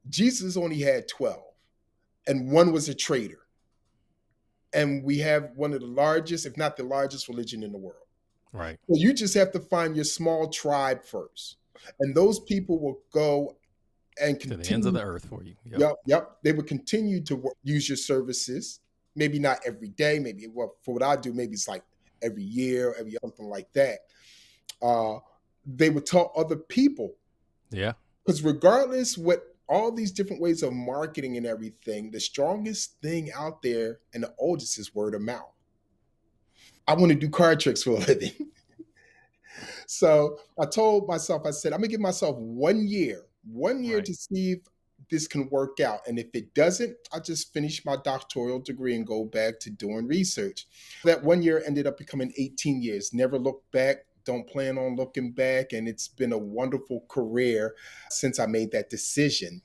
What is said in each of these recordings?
Jesus only had 12, and one was a traitor. And we have one of the largest, if not the largest, religion in the world. Right. So you just have to find your small tribe first. And those people will go and To the ends of continue. the earth for you. Yep. Yep, yep. They would continue to use your services. Maybe not every day. Maybe, well, for what I do, maybe it's like every year, every something like that. Uh, they would tell other people, Yeah. because regardless what all these different ways of marketing and everything, the strongest thing out there and the oldest is word of mouth. I want to do card tricks for a living. So I told myself, I said, I'm gonna give myself 1 year Right. to see if this can work out. And if it doesn't, I'll just finish my doctoral degree and go back to doing research. That 1 year ended up becoming 18 years. Never looked back, don't plan on looking back. And it's been a wonderful career since I made that decision.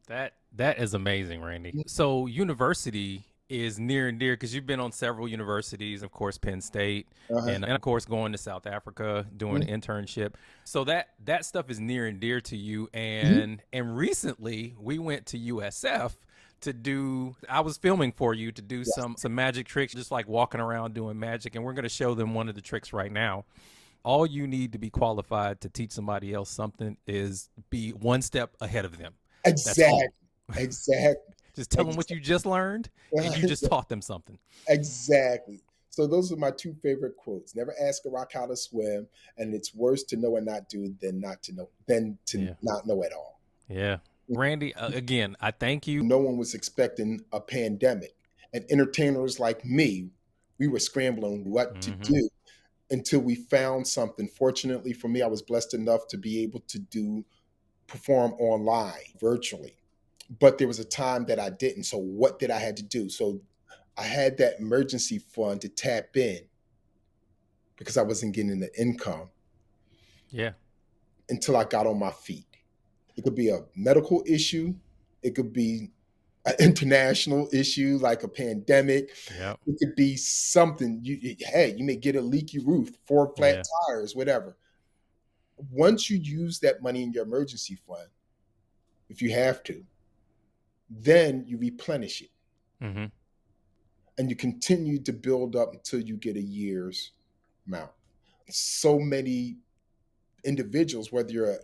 That is amazing, Randy. So university is near and dear because you've been on several universities, of course, Penn State, Uh-huh. and of course going to South Africa doing an internship. So that stuff is near and dear to you. Mhm. And recently we went to USF to do. I was filming for you to do Yes. some magic tricks, just like walking around doing magic, and we're going to show them one of the tricks right now. All you need to be qualified to teach somebody else something is be one step ahead of them. That's all. Exactly. Exactly. Just tell them what you just learned and you just Exactly. taught them something. Exactly. So those are my two favorite quotes. Never ask a rock how to swim, and it's worse to know and not do than not to know than to Yeah. not know at all. Yeah. Randy, again, I thank you. No one was expecting a pandemic, and entertainers like me, we were scrambling what to Hmm. do until we found something. Fortunately for me, I was blessed enough to be able to do perform online virtually, but there was a time that I didn't. So what did I had to do? So I had that emergency fund to tap in because I wasn't getting the income Yeah. until I got on my feet. It could be a medical issue, it could be an international issue like a pandemic, Yeah. it could be something. Hey, you may get a leaky roof, four flat Yeah. tires, whatever. Once you use that money in your emergency fund, if you have to, then you replenish it Hmm. and you continue to build up until you get a year's amount. So many individuals, whether you're a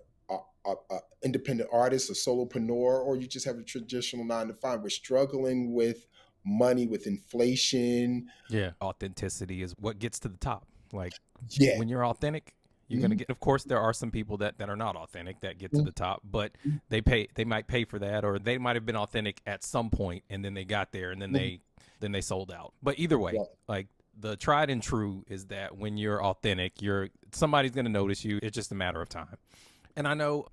independent artist, a solopreneur, or you just have a traditional 9 to 5, we're struggling with money, with inflation. Yeah. Authenticity is what gets to the top. Like Yeah. when you're authentic, you're gonna Mhm. get. Of course, there are some people that are not authentic that get to Mhm. the top, but they might pay for that, or they might have been authentic at some point, and then they got there, and Mhm. then they sold out. But either way, Yeah. like the tried and true is that when you're authentic, you're somebody's gonna notice you. It's just a matter of time. And I know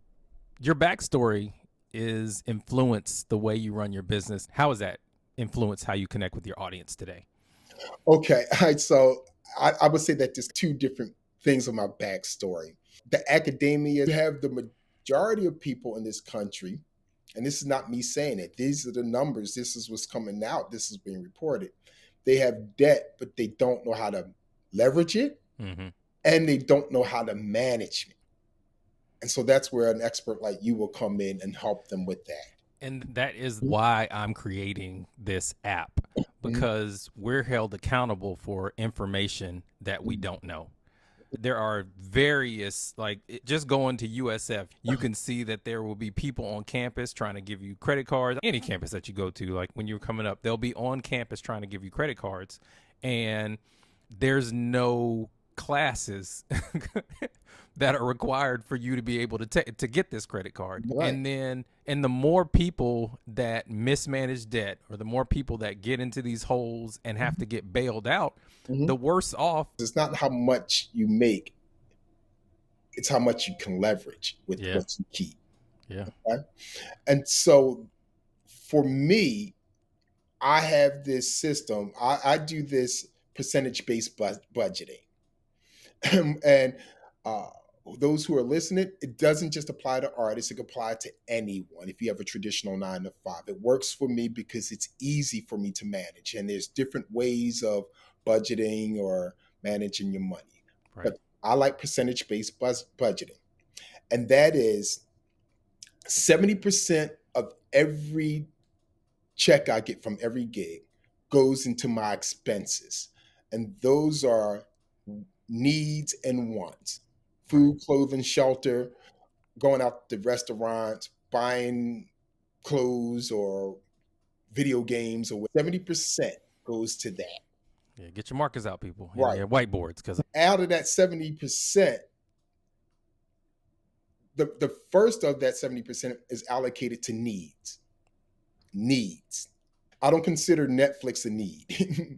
your backstory is influenced the way you run your business. How has that influenced how you connect with your audience today? Okay. All right. So I would say that there's two different things on my backstory. The academia, you have the majority of people in this country, and this is not me saying it, these are the numbers, this is what's coming out, this is being reported. They have debt, but they don't know how to leverage it, Mm-hmm. and they don't know how to manage it. And so that's where an expert like you will come in and help them with that. And that is why I'm creating this app, Mhm. because we're held accountable for information that we don't know. There are various, like just going to USF, you can see that there will be people on campus trying to give you credit cards. Any campus that you go to, like when you're coming up, they'll be on campus trying to give you credit cards. And there's no classes that are required for you to be able to to get this credit card. Right. And the more people that mismanage debt, or the more people that get into these holes and have to get bailed out, Mhm. the worse off. It's not how much you make, it's how much you can leverage with Yeah. what you keep. Yeah. Right? And so for me, I have this system. I do this percentage based budgeting. And uh, those who are listening, it doesn't just apply to artists, it can apply to anyone. If you have a traditional 9 to 5, it works for me because it's easy for me to manage. And there's different ways of budgeting or managing your money. Right. But I like percentage based budgeting. And that is, 70% of every check I get from every gig goes into my expenses. And those are needs and wants: Right. food, clothing, shelter, going out to restaurants, buying clothes or video games, or 70% goes to that. Yeah, get your markers out, people, and Right. your whiteboards, because Out of that 70%, the first of that 70% is allocated to needs. Needs. I don't consider Netflix a need.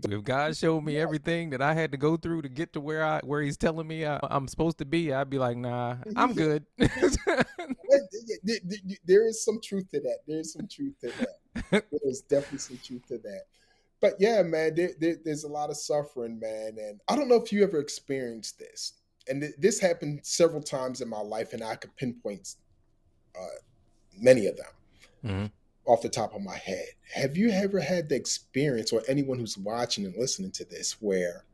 if God showed me everything that I had to go through to get to where He's telling me I'm supposed to be, I'd be like, nah, I'm good. There is some truth to that. There is some truth to that. There is definitely some truth to that. But yeah, man, there's a lot of suffering, man. And I don't know if you ever experienced this. And this happened several times in my life, and I could pinpoint uh, many of them Mm-hmm. off the top of my head. Have you ever had the experience, or anyone who's watching and listening to this, where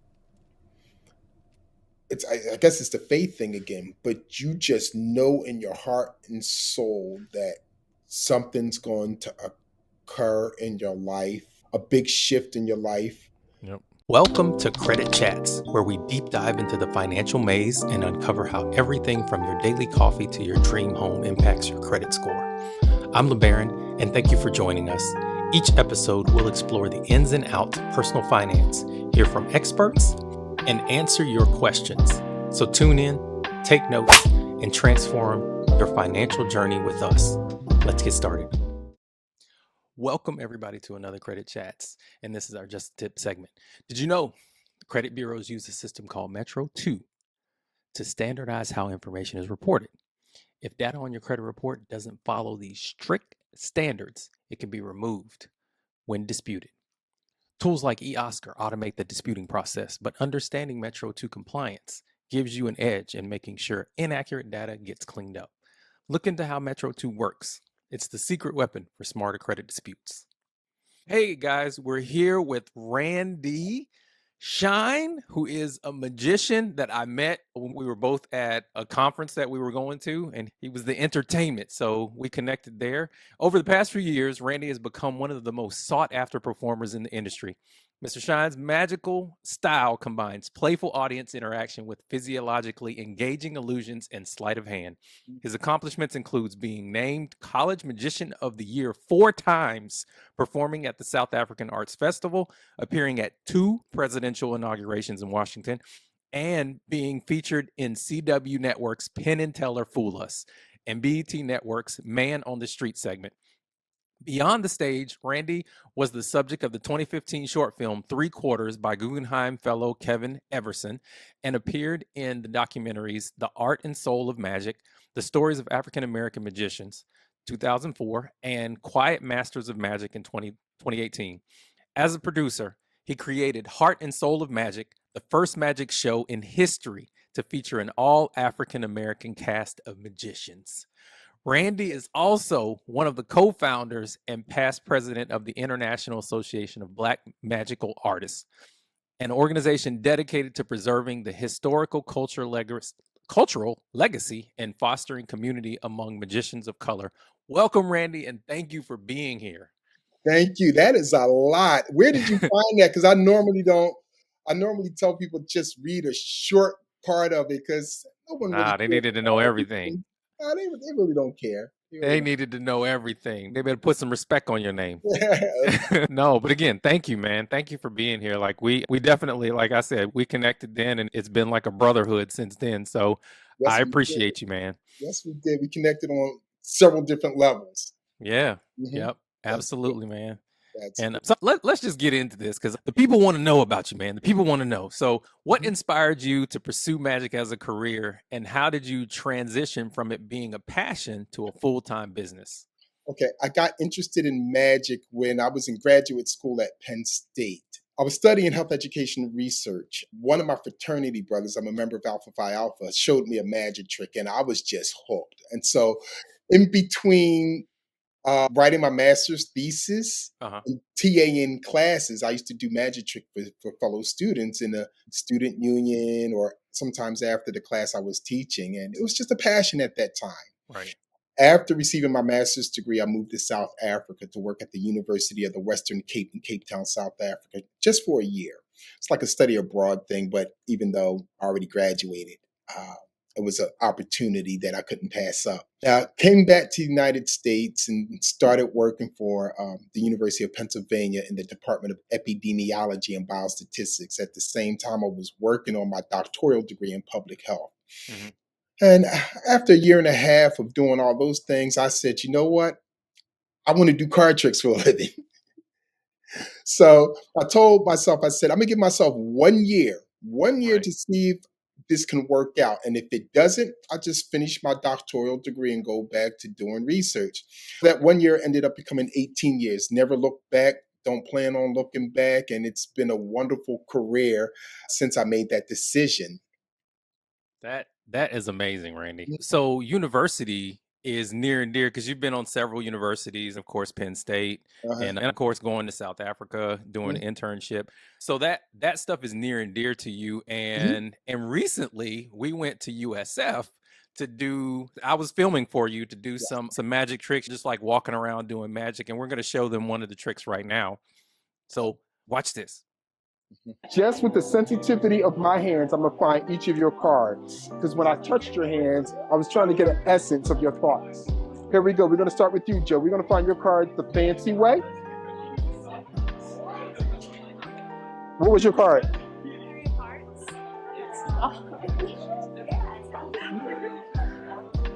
I guess it's the faith thing again, but you just know in your heart and soul that something's going to occur in your life, a big shift in your life? Yep. Welcome to Credit Chats, where we deep dive into the financial maze and uncover how everything from your daily coffee to your dream home impacts your credit score. I'm LeBaron, and thank you for joining us. Each episode will explore the ins and outs of personal finance, hear from experts, and answer your questions. So tune in, take notes, and transform your financial journey with us. Let's get started. Welcome, everybody, to another Credit Chats, and this is our Just a Tip segment. Did you know credit bureaus use a system called Metro 2 to standardize how information is reported? If data on your credit report doesn't follow these strict standards, it can be removed when disputed. Tools like eOscar automate the disputing process, but understanding Metro 2 compliance gives you an edge in making sure inaccurate data gets cleaned up. Look into how Metro 2 works. It's the secret weapon for smarter credit disputes. Hey guys, we're here with Randy Shine, who is a magician that I met when we were both at a conference that we were going to, and he was the entertainment. So we connected there. Over the past few years, Randy has become one of the most sought after performers in the industry. Mr. Shine's magical style combines playful audience interaction with physiologically engaging illusions and sleight of hand. His accomplishments includes being named College Magician of the Year 4 times, performing at the South African Arts Festival, appearing at 2 presidential inaugurations in Washington, and being featured in CW Network's Penn and Teller Fool Us and BET Network's Man on the Street segment. Beyond the stage, Randy was the subject of the 2015 short film Three Quarters by Guggenheim fellow Kevin Everson, and appeared in the documentaries The Art and Soul of Magic, The Stories of African American Magicians, 2004, and Quiet Masters of Magic in 2018. As a producer, he created Heart and Soul of Magic, the first magic show in history to feature an all African American cast of magicians. Randy is also one of the co-founders and past president of the International Association of Black Magical Artists, an organization dedicated to preserving the historical cultural legacy and fostering community among magicians of color. Welcome, Randy, and thank you for being here. Thank you. That is a lot. Where did you find that? Because I normally don't. I normally tell people just read a short part of it, because no one really Nah, they cares needed to know about everything. everything. No, they really don't care. They really They needed to know everything. They better put some respect on your name. don't. No, but again, thank you, man. Thank you for being here. Like we definitely, like I said, we connected then, and it's been like a brotherhood since then. So I Yes, we did. appreciate you, man. Yes, we did. We connected on several different levels. Yeah. Hmm. Yep. That's good. Absolutely, man. That's And good. so let's just get into this because the people want to know about you, man. The people want to know. So, what Mhm. inspired you to pursue magic as a career, and how did you transition from it being a passion to a full-time business? Okay, I got interested in magic when I was in graduate school at Penn State. I was studying health education research. One of my fraternity brothers, I'm a member of Alpha Phi Alpha, showed me a magic trick, and I was just hooked. And so, in between writing my master's thesis Uh huh. and TAing classes, I used to do magic trick for fellow students in a student union, or sometimes after the class I was teaching. And it was just a passion at that time. Right. After receiving my master's degree, I moved to South Africa to work at the University of the Western Cape in Cape Town, South Africa, just for a year. It's like a study abroad thing, but even though I already graduated, uh, it was an opportunity that I couldn't pass up. Came back to the United States and started working for the University of Pennsylvania in the Department of Epidemiology and Biostatistics. At the same time, I was working on my doctoral degree in public health. Hmm. And after a year and a half of doing all those things, I said, you know what? I want to do card tricks for a living. So I told myself, I said, I'm going to give myself 1 year Right. to see if this can work out. And if it doesn't, I'll just finish my doctoral degree and go back to doing research. That 1 year ended up becoming 18 years. Never looked back. Don't plan on looking back. And it's been a wonderful career since I made that decision. That is amazing, Randy. So university is near and dear because you've been on several universities, of course, Penn State, Uh-huh. and of course going to South Africa doing Mhm. an internship. So that stuff is near and dear to you. Mhm. And recently we went to USF to do. I was filming for you to do Yeah. some magic tricks, just like walking around doing magic, and we're going to show them one of the tricks right now. So watch this. Just with the sensitivity of my hands, I'm gonna find each of your cards. Because when I touched your hands, I was trying to get an essence of your thoughts. Here we go. We're gonna start with you, Joe. We're gonna find your cards the fancy way. What was your card?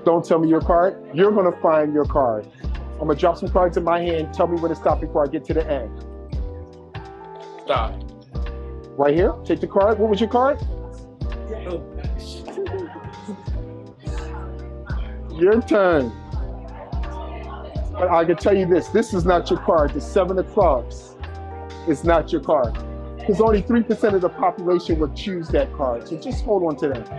Don't tell me your card. You're gonna find your card. I'm gonna drop some cards in my hand. Tell me when to stop before I get to the end. Stop. Right here. Take the card. What was your card? Your turn. But I can tell you this. This is not your card. The 7 of clubs is not your card. Because only 3% of the population would choose that card. So just hold on to that.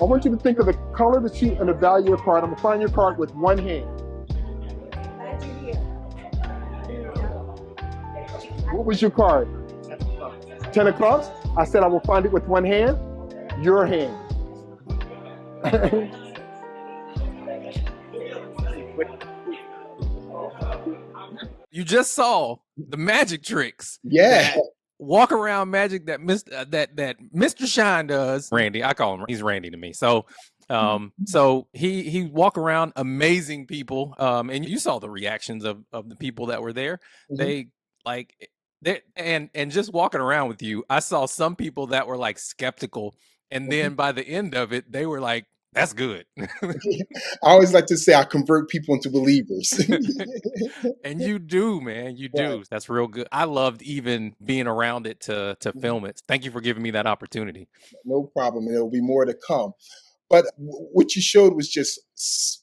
I want you to think of the color of the sheet and the value of your card. I'm gonna find your card with one hand. What was your card? 10 of clubs? I said I will find it with one hand. Your hand. You just saw the magic tricks. Yeah. Walk around magic that Mr. Shine does. Randy, I call him. He's Randy to me. So, so he walk around amazing people. And you saw the reactions of the people that were there. Mhm. They like they and just walking around with you. I saw some people that were like skeptical, and then by the end of it, they were like, "That's good." I always like to say I convert people into believers. And you do, man. You Right. do. That's real good. I loved even being around it to Mhm. film it. Thank you for giving me that opportunity. No problem. And there'll be more to come. But what you showed was just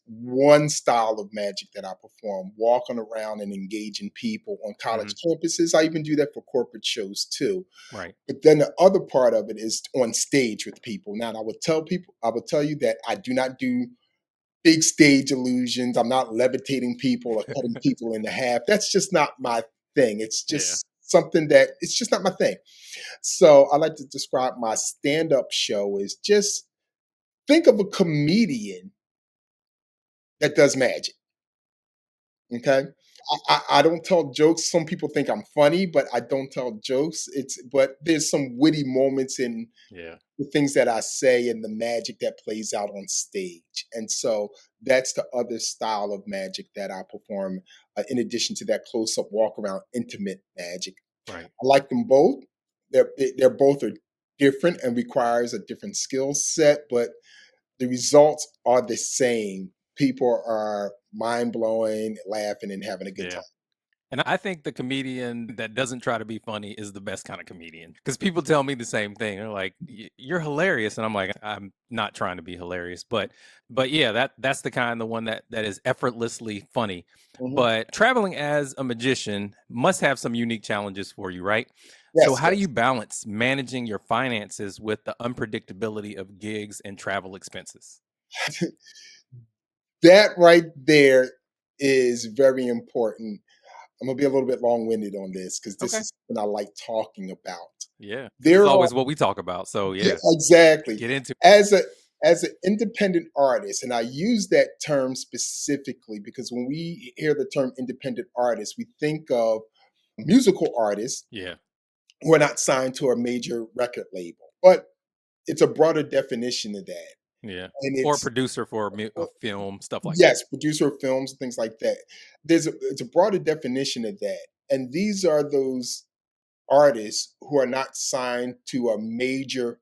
one style of magic that I perform, walking around and engaging people on college Hmm. campuses. I even do that for corporate shows too. Right. But then the other part of it is on stage with people. Now, I would tell you that I do not do big stage illusions. I'm not levitating people or cutting people in half. That's just not my thing. It's Yeah. just something that it's just not my thing. So I like to describe my stand-up show as just think of a comedian that does magic. Okay. I don't tell jokes. Some people think I'm funny, but I don't tell jokes. But there's some witty moments in Yeah. the things that I say and the magic that plays out on stage. And so that's the other style of magic that I perform, in addition to that close up, walk around, intimate magic. Right. I like them both. They're both are different and requires a different skill set, but the results are the same. People are mind blowing, laughing, and having a good Yeah. time. And I think the comedian that doesn't try to be funny is the best kind of comedian. Because people tell me the same thing. They're like, "You're hilarious," and I'm like, "I'm not trying to be hilarious." But yeah, that's the kind, the one that is effortlessly funny. Mhm. But traveling as a magician must have some unique challenges for you, right? So Yes, how do yes. you balance managing your finances with the unpredictability of gigs and travel expenses? That right there is very important. I'm gonna be a little bit long winded on this because this Okay. is what I like talking about. Yeah, because it's There are always what we talk about. So Yeah, yeah, exactly. get into. As a as an independent artist, and I use that term specifically because when we hear the term independent artist, we think of musical artists Yeah. who are not signed to a major record label. But it's a broader definition of that. Yeah. And Or it's producer for a film, stuff like yes, producer of films, things like that. It's a broader definition of that. And these are those artists who are not signed to a major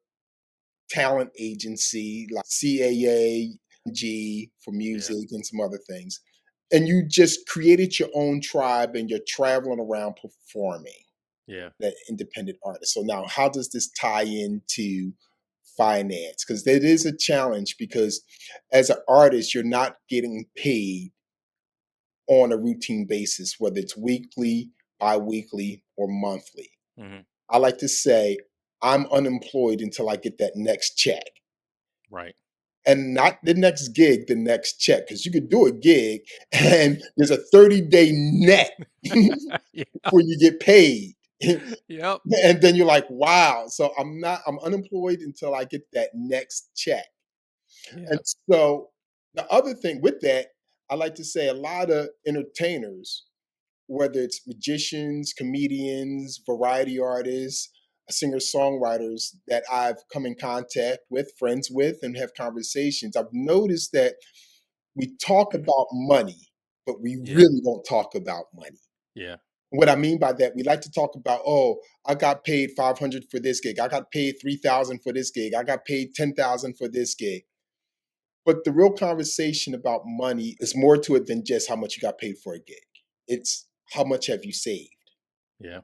talent agency like CAA, G for that. music, and some other things. And you just created your own tribe and you're traveling around performing Yeah. that independent artist. So now how does this tie into finance? Because it is a challenge because as an artist, you're not getting paid on a routine basis, whether it's weekly, bi-weekly, or monthly. Hmm. I like to say I'm unemployed until I get that next check. Right. And not the next gig, the next check. Because you could do a gig and there's a 30-day net Yeah. before you get paid. Yep. And then you're like, wow. So I'm unemployed until I get that next check. Yeah. And so the other thing with that, I like to say a lot of entertainers, whether it's magicians, comedians, variety artists, singer-songwriters that I've come in contact with, friends with, and have conversations, I've noticed that we talk about money, but we Yeah. really don't talk about money. Yeah. What I mean by that, we like to talk about, oh, I got paid 500 for this gig. I got paid 3,000 for this gig. I got paid 10,000 for this gig. But the real conversation about money is more to it than just how much you got paid for a gig. It's how much have you saved? Yeah.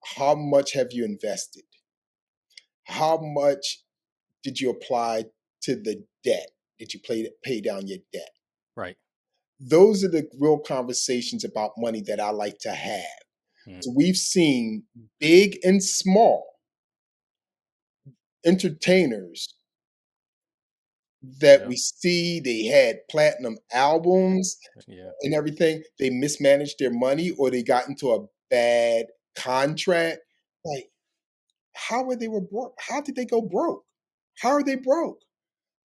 How much have you invested? How much did you apply to the debt? Did you pay down your debt? Right. Those are the real conversations about money that I like to have. Mm. So we've seen big and small entertainers that Yeah. we see they had platinum albums Yeah. and everything. They mismanaged their money or they got into a bad contract. Like, were broke? How did they go broke? How are they broke?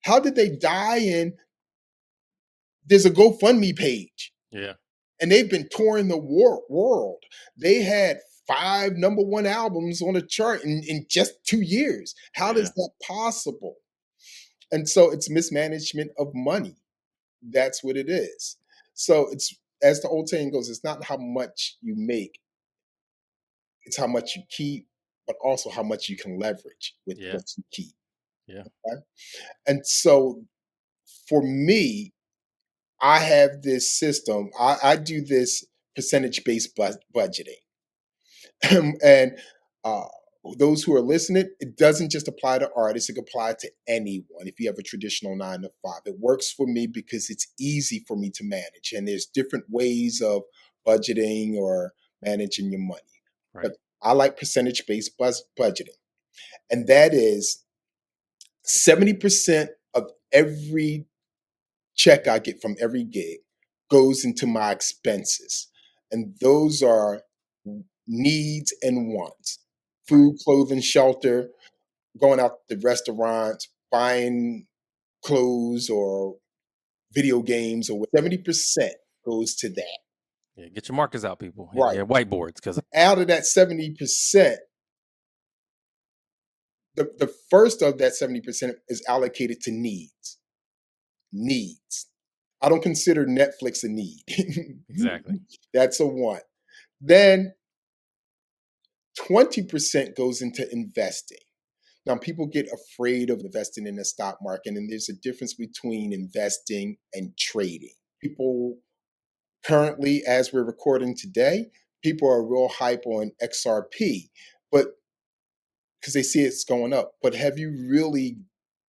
How did they die? And there's a GoFundMe page. Yeah. And they've been touring the world. They had 5 number one albums on the chart in just 2 years. How Yeah. is that possible? And so it's mismanagement of money. That's what it is. So it's, as the old saying goes, it's not how much you make, it's how much you keep, but also how much you can leverage with Yeah. what you keep. Yeah. Okay? And so for me, I have this system. I do this percentage-based budgeting. And uh, those who are listening, it doesn't just apply to artists, it can apply to anyone if you have a traditional 9 to 5. It works for me because it's easy for me to manage. And there's different ways of budgeting or managing your money. Right. But I like percentage-based budgeting. And that is 70% of every check I get from every gig goes into my expenses. And those are needs and wants: food, clothing, shelter, going out to restaurants, buying clothes or video games, or 70% goes to that. Yeah. Get your markers out, people. Right. Yeah. Whiteboards. Because Out of that 70%, the first of that 70% is allocated to needs. Needs. I don't consider Netflix a need. exactly. That's a want. Then 20% goes into investing. Now, people get afraid of investing in the stock market, and there's a difference between investing and trading. People currently, as we're recording today, people are real hype on XRP, but because they see it's going up. But have you really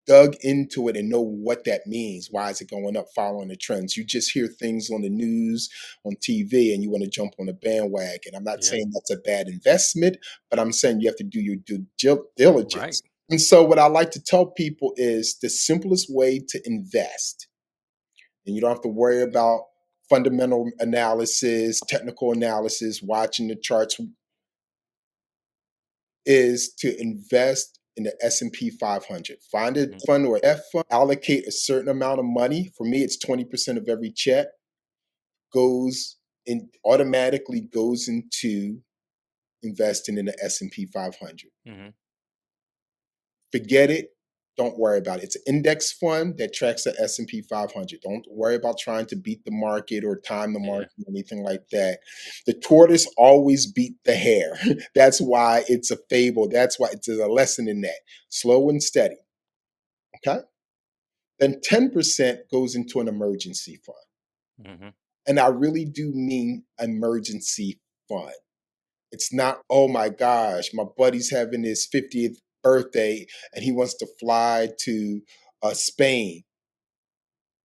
dug into it and know what that means? Why is it going up, following the trends? You just hear things on the news, on TV, and you want to jump on a bandwagon. I'm not saying that's a bad investment, but I'm saying you have to do your due diligence. Right. And so what I like to tell people is the simplest way to invest, and you don't have to worry about fundamental analysis, technical analysis, watching the charts, is to invest in the S&P 500. Find a fund or F fund, allocate a certain amount of money. For me, it's 20% of every check goes in, automatically goes into investing in the S&P 500. Mm-hmm. Forget it. Don't worry about it. It's an index fund that tracks the S&P 500. Don't worry about trying to beat the market or time the market or anything like that. The tortoise always beat the hare. That's why it's a fable. That's why it's a lesson in that. Slow and steady. Okay? Then 10% goes into an emergency fund. Mm-hmm. And I really do mean emergency fund. It's not, oh my gosh, my buddy's having his 50th birthday and he wants to fly to Spain.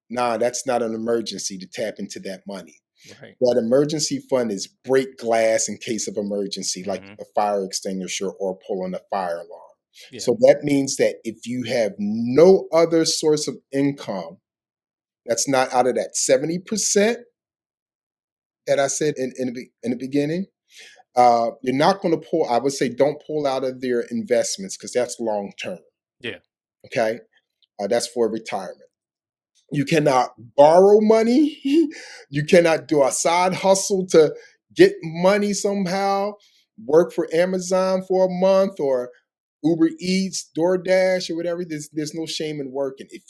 Nah, that's not an emergency to tap into that money. Right. That emergency fund is break glass in case of emergency, like Mm-hmm. a fire extinguisher or pulling a fire alarm. Yeah. So that means that if you have no other source of income, that's not out of that 70% that I said in the beginning, you're not going to pull. I would say don't pull out of their investments because that's long term. Yeah. Okay, that's for retirement. You cannot borrow money. You cannot do a side hustle to get money somehow. Work for Amazon for a month or Uber Eats, DoorDash, or whatever. There's no shame in working. If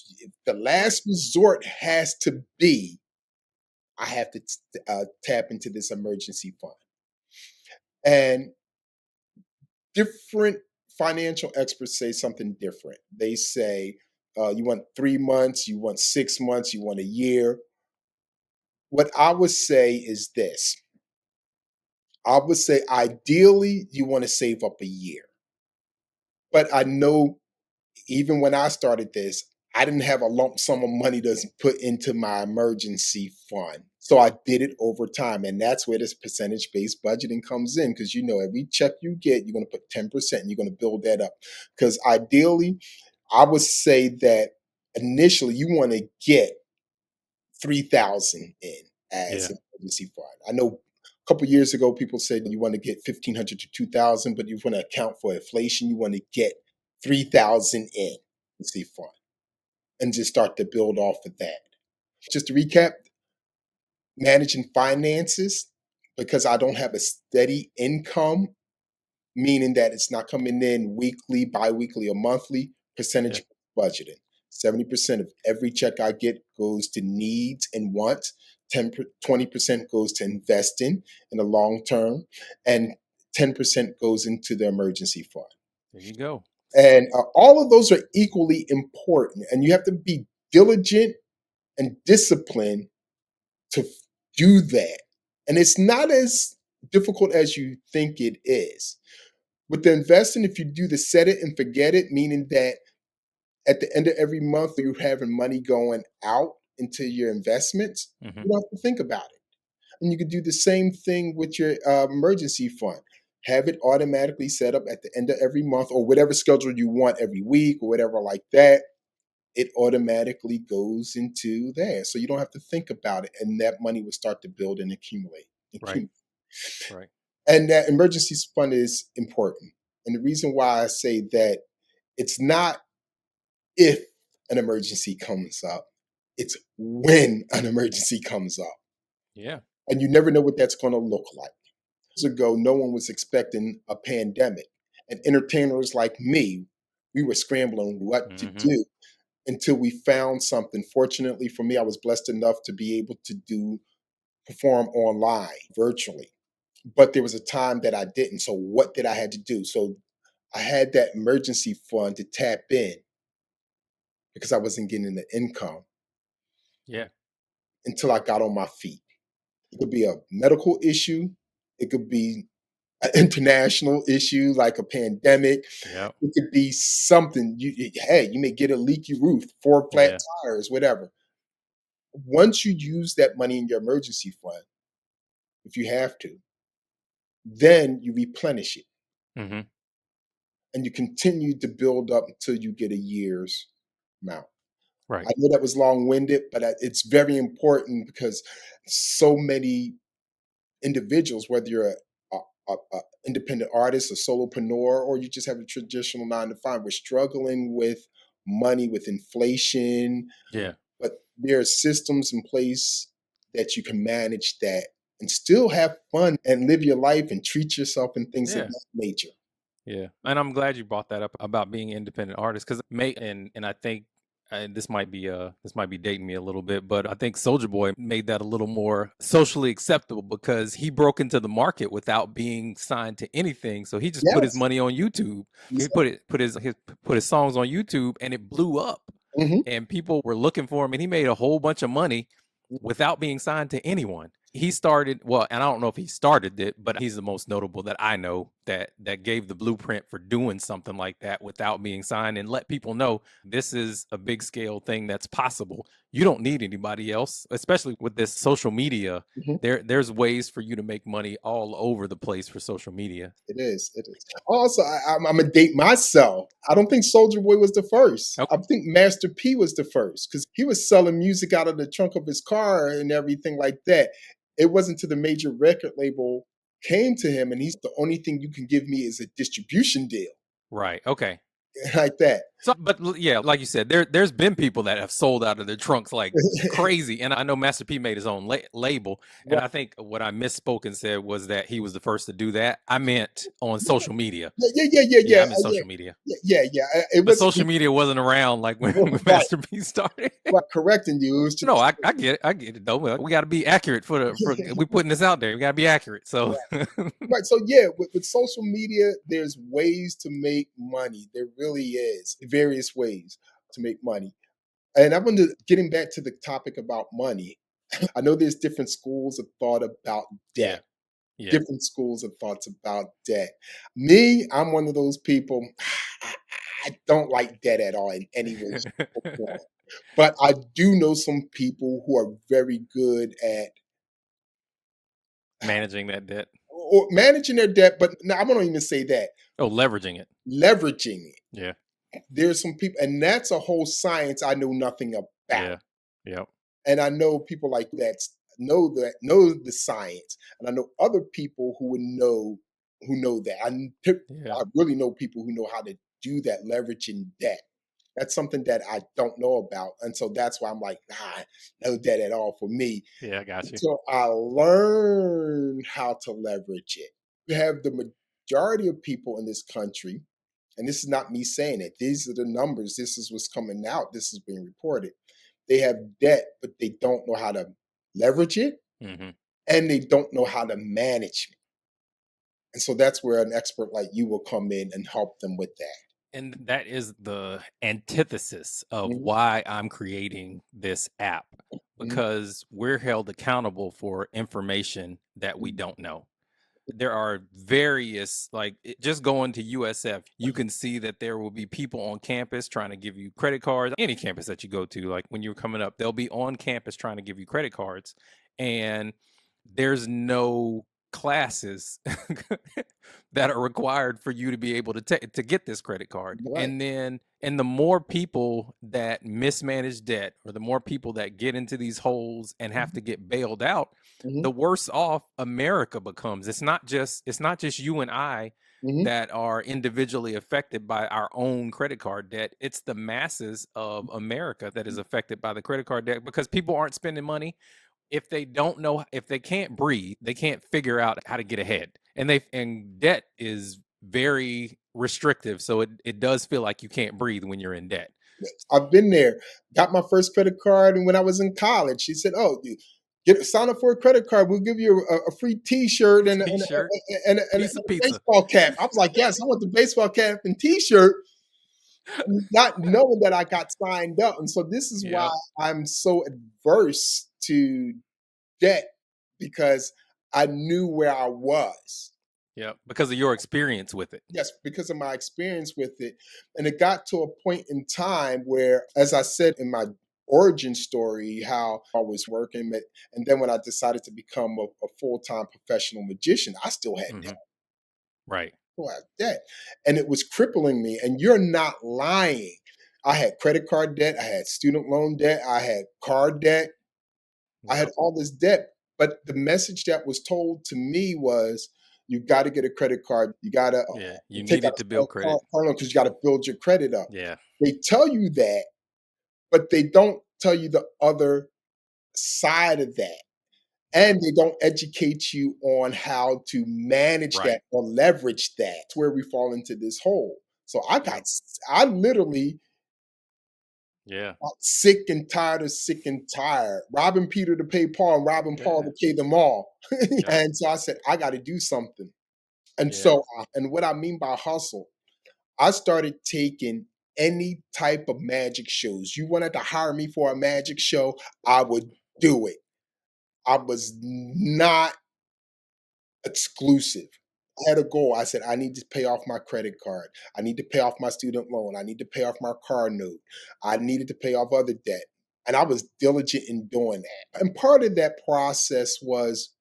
the last resort has to be, I have to tap into this emergency fund. And different financial experts say something different. They say you want 3 months, you want 6 months, you want a year. What I would say is this. I would say ideally you want to save up a year. But I know even when I started this, I didn't have a lump sum of money to put into my emergency fund. So I did it over time. And that's where this percentage based budgeting comes in. Because every check you get, you're going to put 10% and you're going to build that up. Because ideally, I would say that initially you want to get 3,000 in as an emergency fund. I know a couple of years ago, people said you want to get 1,500 to 2,000, but you want to account for inflation. You want to get 3,000 in emergency fund and just start to build off of that. Just to recap, managing finances because I don't have a steady income, meaning that it's not coming in weekly, bi-weekly, or monthly, percentage budgeting. 70% of every check I get goes to needs and wants. 20% goes to investing in the long term, and 10% goes into the emergency fund. There you go. And all of those are equally important, and you have to be diligent and disciplined to do that. And it's not as difficult as you think it is. With the investing, if you do the set it and forget it, meaning that at the end of every month you're having money going out into your investments, Mm-hmm. you don't have to think about it. And you could do the same thing with your emergency fund. Have it automatically set up at the end of every month or whatever schedule you want every week or whatever like that. It automatically goes into there. So you don't have to think about it. And that money will start to build and accumulate. Right. Right. And that emergency fund is important. And the reason why I say that it's not if an emergency comes up, it's when an emergency comes up. Yeah. And you never know what that's going to look like. Years ago, no one was expecting a pandemic. And entertainers like me, we were scrambling what to do until we found something. Fortunately for me, I was blessed enough to be able to perform online, virtually. But there was a time that I didn't. So what did I had to do? So I had that emergency fund to tap in because I wasn't getting the income Yeah. until I got on my feet. It could be a medical issue. It could be an international issue like a pandemic. Yeah. It could be something. You may get a leaky roof, 4 flat tires, whatever. Once you use that money in your emergency fund, if you have to, then you replenish it. Mm-hmm. And you continue to build up until you get a year's amount. Right. I know that was long-winded, but it's very important because so many individuals, whether you're an a independent artist, a solopreneur, or you just have a traditional 9 to 5. We're struggling with money, with inflation, Yeah. but there are systems in place that you can manage that and still have fun and live your life and treat yourself and things of Yeah. that nature. Yeah, and I'm glad you brought that up about being an independent artist because and I think this might be dating me a little bit, but I think Soldier Boy made that a little more socially acceptable because he broke into the market without being signed to anything. So he just put his Yes. money on YouTube. He put his songs on YouTube, and it blew up. Mm-hmm. And people were looking for him, and he made a whole bunch of money without being signed to anyone. He started, well, and I don't know if he started it, but he's the most notable that I know that gave the blueprint for doing something like that without being signed and let people know this is a big scale thing that's possible. You don't need anybody else, especially with this social media. Mm-hmm. There's ways for you to make money all over the place for social media. It is. It is. Also, I'm gonna date myself. I don't think Soldier Boy was the first. Okay. I think Master P was the first because he was selling music out of the trunk of his car and everything like that. It wasn't till the major record label came to him, and he's the only thing you can give me is a distribution deal Right. Okay. like that. So, but yeah, like you said, there's been people that have sold out of their trunks like crazy, and I know Master P made his own label, and Right. I think what I misspoke and said was that he was the first to do that. I meant on social media. Yeah. I meant social media, Yeah. It but was social media wasn't around like when right. Master P started. Right, correcting you. It was just, No, I get it though. We got to be accurate for we putting this out there. We got to be accurate. So right. So yeah, with social media, there's ways to make money. There really is various ways to make money. And I want to getting back to the topic about money. I know there's different schools of thought about debt. yeah. Different schools of thoughts about debt. Me, I'm one of those people. I don't like debt at all in any way, shape, or form. But I do know some people who are very good at Managing that debt. or managing their debt. But no, I don't even say that. Oh, leveraging it. Leveraging it. Yeah. There's some people, and that's a whole science I know nothing about. Yeah. Yep. And I know people like that know the science, and I know other people who know that. I really know people who know how to do that, leveraging debt. That's something that I don't know about, and so that's why I'm like, nah, no debt at all for me. Yeah, I got you. So I learned how to leverage it. You have the majority of people in this country, and this is not me saying it. These are the numbers. This is what's coming out. This is being reported. They have debt, but they don't know how to leverage it, and they don't know how to manage it. And so that's where an expert like you will come in and help them with that. And that is the antithesis of Mhm. why I'm creating this app, because we're held accountable for information that we don't know. There are various, just going to USF, you can see that there will be people on campus trying to give you credit cards. Any campus that you go to, like when you're coming up, they'll be on campus trying to give you credit cards. And there's no classes that are required for you to be able to get this credit card. Right. And the more people that mismanage debt, or the more people that get into these holes and have to get bailed out, the worse off America becomes. It's not just you and I that are individually affected by our own credit card debt. It's the masses of America that is affected by the credit card debt, because people aren't spending money. If they don't know, if they can't breathe, they can't figure out how to get ahead. And debt is very restrictive. So it does feel like you can't breathe when you're in debt. I've been there. Got my first credit card, and when I was in college, she said, "Oh, sign up for a credit card. We'll give you a free T-shirt and a Piece of pizza. baseball cap." I was like, "Yes, I want the baseball cap and T-shirt," not knowing that I got signed up. And so this is why I'm so adverse to debt, because I knew where I was. Yeah, because of your experience with it. Yes, because of my experience with it. And it got to a point in time where, as I said in my origin story, how I was working, and then when I decided to become a full-time professional magician, I still had debt. Right. Still had debt. And it was crippling me. And you're not lying. I had credit card debt. I had student loan debt. I had car debt. I had all this debt. But the message that was told to me was, You got to get a credit card. You got to Yeah, you take need out it a to build car credit. loan because you got to build your credit up. Yeah, They tell you that, but they don't tell you the other side of that. And they don't educate you on how to manage right. that or leverage that. That's where we fall into this hole. So Yep. I literally Yeah. got sick and tired of sick and tired, robbing Peter to pay Paul and robbing Paul Yeah. to pay them all. Yep. And so I said, I got to do something. And Yeah. so, and what I mean by hustle, I started taking any type of magic shows. You wanted to hire me for a magic show, I would do it. I was not exclusive. I had a goal. I said, I need to pay off my credit card. I need to pay off my student loan. I need to pay off my car note. I needed to pay off other debt. And I was diligent in doing that. And part of that process was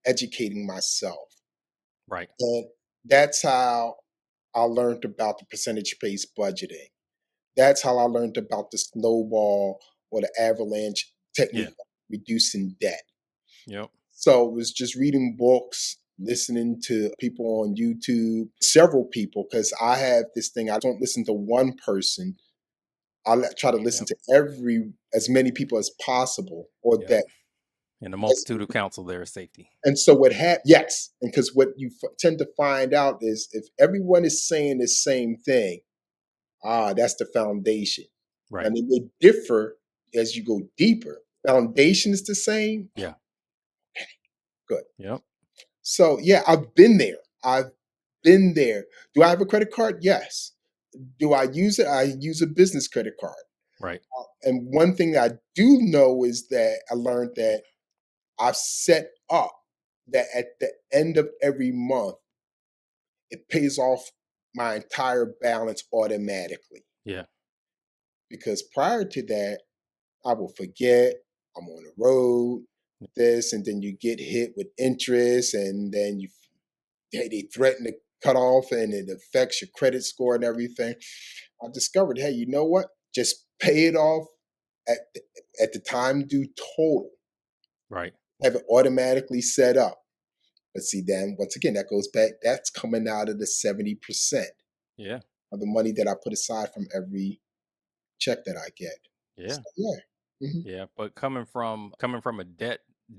educating myself. Right. And that's how I learned about the percentage based budgeting. That's how I learned about the snowball or the avalanche technique Yeah. of reducing debt. Yep. So it was just reading books, listening to people on YouTube, several people, because I have this thing. I don't listen to one person. Try to listen Yep. to as many people as possible, or Yep. that. And the multitude of counsel there is safety. And so yes, and because what you tend to find out is if everyone is saying the same thing, that's the foundation. Right. And it may differ as you go deeper. Foundation is the same. Yeah. Good. Yep. So yeah, I've been there. I've been there. Do I have a credit card? Yes. Do I use it? I use a business credit card. Right. And one thing that I do know is that I learned that I've set up that at the end of every month, it pays off my entire balance automatically. Yeah. Because prior to that, I will forget, I'm on the road, this, and then you get hit with interest, and then they threaten to cut off, and it affects your credit score and everything. I discovered, hey, you know what? Just pay it off at the time due total. Right. Have it automatically set up. But see, then once again, that goes back. That's coming out of the 70% Yeah. of the money that I put aside from every check that I get. Yeah. So, yeah. Mhm. Yeah. But coming from a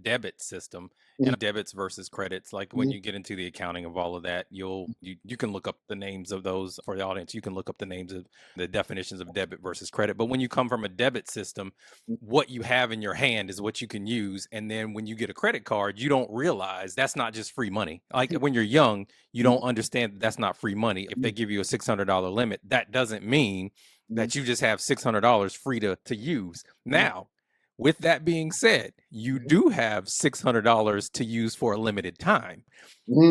debit system Mhm. and debits versus credits, like when you get into the accounting of all of that, you can look up the names of those for the audience. You can look up the names of the definitions of debit versus credit. But when you come from a debit system, what you have in your hand is what you can use. And then when you get a credit card, you don't realize that's not just free money. Like when you're young, you don't understand that's not free money. If they give you a $600 limit, that doesn't mean that you just have $600 free to use. Now, with that being said, you do have $600 to use for a limited time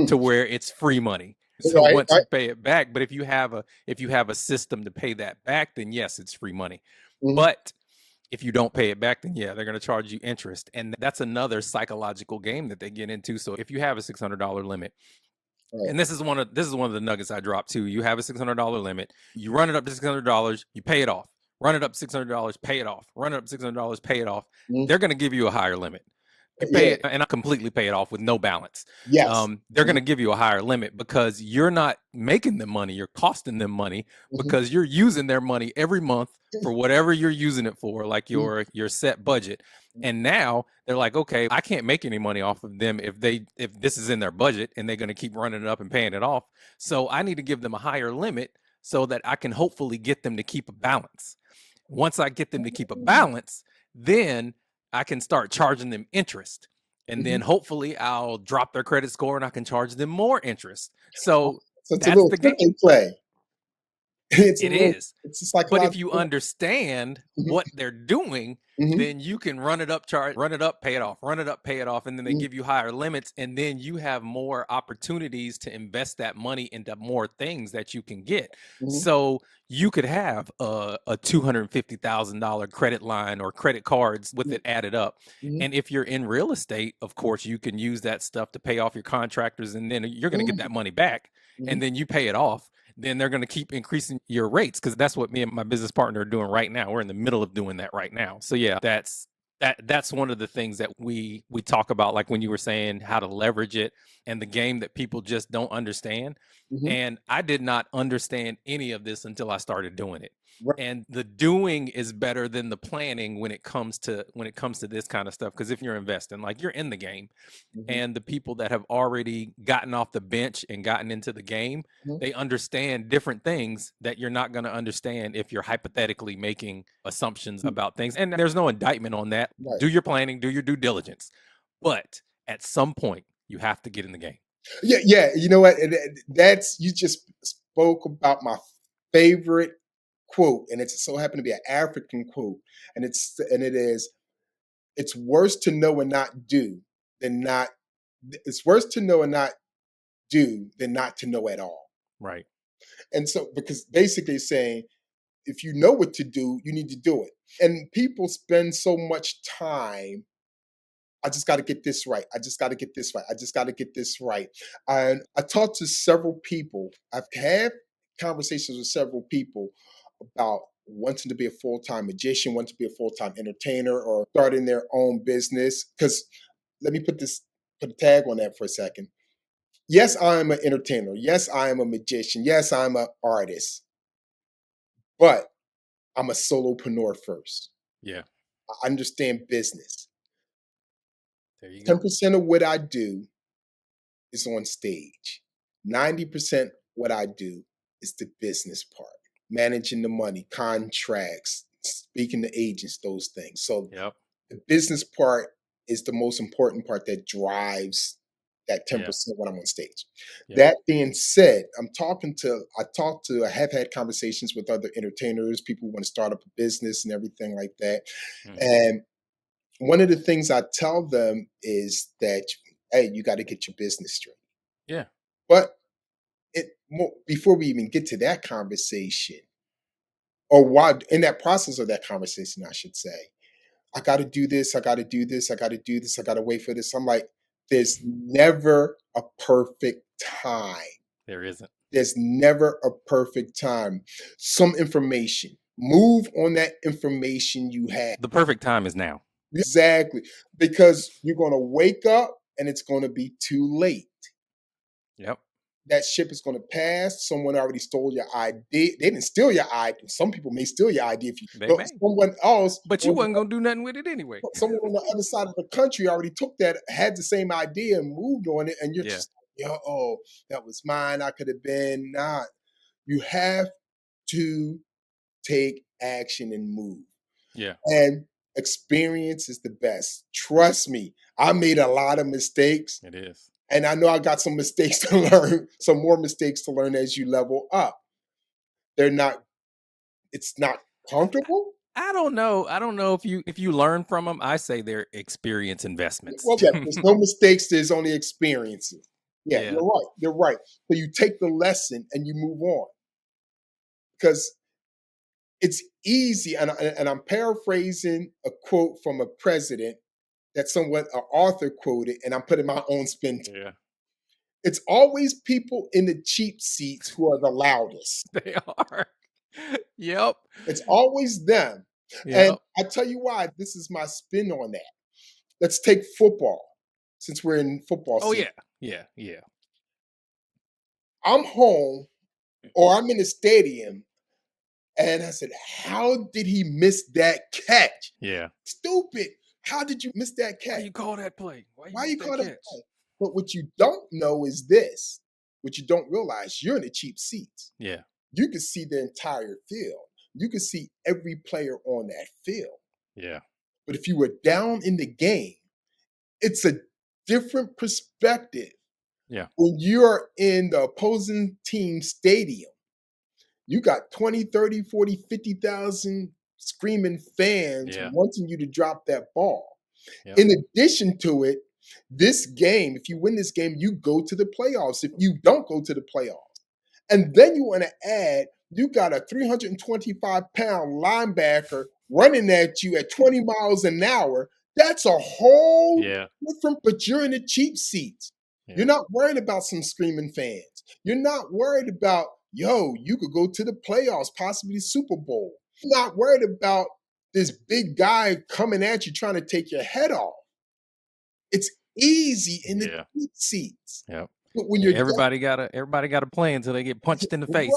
to where it's free money. So Right, once right. you pay it back, but if you have a system to pay that back, then yes, it's free money. But if you don't pay it back, then yeah, they're going to charge you interest. And that's another psychological game that they get into. So if you have a $600 limit, Right. and this is one of the nuggets I dropped too. You have a $600 limit. You run it up to $600. You pay it off. Run it up $600. Pay it off. Run it up $600. Pay it off. They're going to give you a higher limit. You pay it and I completely pay it off with no balance. Yes. They're going to give you a higher limit because you're not making them money. You're costing them money because you're using their money every month for whatever you're using it for, like your set budget. And now they're like, okay, I can't make any money off of them if this is in their budget and they're going to keep running it up and paying it off. So I need to give them a higher limit so that I can hopefully get them to keep a balance. Once I get them to keep a balance, then I can start charging them interest. And then hopefully I'll drop their credit score and I can charge them more interest. So it's that's a little the game. play. It is. It's just like, but if you understand what they're doing, then you can run it up, pay it off, run it up, pay it off. And then they give you higher limits. And then you have more opportunities to invest that money into more things that you can get. So you could have a $250,000 credit line or credit cards with it added up. And if you're in real estate, of course, you can use that stuff to pay off your contractors. And then you're going to get that money back. And then you pay it off. Then they're going to keep increasing your rates because that's what me and my business partner are doing right now. We're in the middle of doing that right now. So yeah, that's That's one of the things that we talk about, like when you were saying how to leverage it and the game that people just don't understand. Mhm. And I did not understand any of this until I started doing it. Right. And the doing is better than the planning when it comes to this kind of stuff. Because if you're investing, like you're in the game, Mhm. and the people that have already gotten off the bench and gotten into the game, Mhm. they understand different things that you're not going to understand if you're hypothetically making assumptions Mm. about things. And there's no indictment on that. Right. Do your planning, do your due diligence. But at some point, you have to get in the game. Yeah. You know what? That's, you just spoke about my favorite quote, and it so happened to be an African quote, and it is, it's worse to know and not do than not. It's worse to know and not do than not to know at all. Right. And so, because basically it's saying, if you know what to do, you need to do it. And people spend so much time, I just got to get this right. I just got to get this right. I just got to get this right. And I talked to several people. I've had conversations with several people about wanting to be a full-time magician, wanting to be a full-time entertainer, or starting their own business. Because let me put a tag on that for a second. Yes, I am an entertainer. Yes, I am a magician. Yes, I'm an artist. But I'm a solopreneur first. Yeah. I understand business. There you go. 10% of what I do is on stage. 90% what I do is the business part, managing the money, contracts, speaking to agents, those things. So Yep. the business part is the most important part that drives that 10% when I'm on stage. Yep. That being said, I have had conversations with other entertainers, people who want to start up a business and everything like that. Mhm. And one of the things I tell them is that, hey, you got to get your business straight. Yeah. But before we even get to that conversation, or while in that process of that conversation, I should say, I got to do this, I got to do this, I got to do this, I got to wait for this. I'm like, there's never a perfect time. There isn't. There's never a perfect time. Some information, move on that information you have. The perfect time is now. Exactly. Because you're going to wake up and it's going to be too late. Yep. That ship is going to pass. Someone already stole your ID. They didn't steal your ID. Some people may steal your ID if you. Someone else. But you wasn't gonna do nothing with it anyway. Someone on the other side of the country already took that, had the same idea and moved on it, and you're just, oh, that was mine. I could have been not. You have to take action and move. Yeah. And experience is the best. Trust me, I made a lot of mistakes. It is. And I know I got some mistakes to learn, some more mistakes to learn as you level up. It's not comfortable. I don't know if you learn from them. I say they're experience investments. Well, yeah, there's no mistakes, there's only experiences. Yeah, Yeah. You're right. So you take the lesson and you move on. Because it's easy, and I'm paraphrasing a quote from a president that an author quoted, and I'm putting my own spin to it. Yeah. It's always people in the cheap seats who are the loudest. They are. Yep. It's always them. Yep. And I tell you why, this is my spin on that. Let's take football, since we're in football season. Yeah. I'm home, or I'm in the stadium, and I said, how did he miss that catch? Yeah. Stupid. How did you miss that catch? Why you call that play? Why you call that play? But what you don't know is this. What you don't realize, you're in the cheap seats. Yeah. You can see the entire field. You can see every player on that field. Yeah. But if you were down in the game, it's a different perspective. Yeah. When you're in the opposing team stadium, you got 20, 30, 40, 50,000 screaming fans wanting you to drop that ball. Yep. In addition to it, this game, if you win this game, you go to the playoffs. If you don't go to the playoffs, and then you want to add, you got a 325-pound linebacker running at you at 20 miles an hour. That's a whole different, but you're in the cheap seats. Yeah. You're not worried about some screaming fans. You're not worried about, you could go to the playoffs, possibly Super Bowl. You're not worried about this big guy coming at you trying to take your head off. It's easy in the cheap seats. Yep. But when you're everybody got to play until they get punched in the face.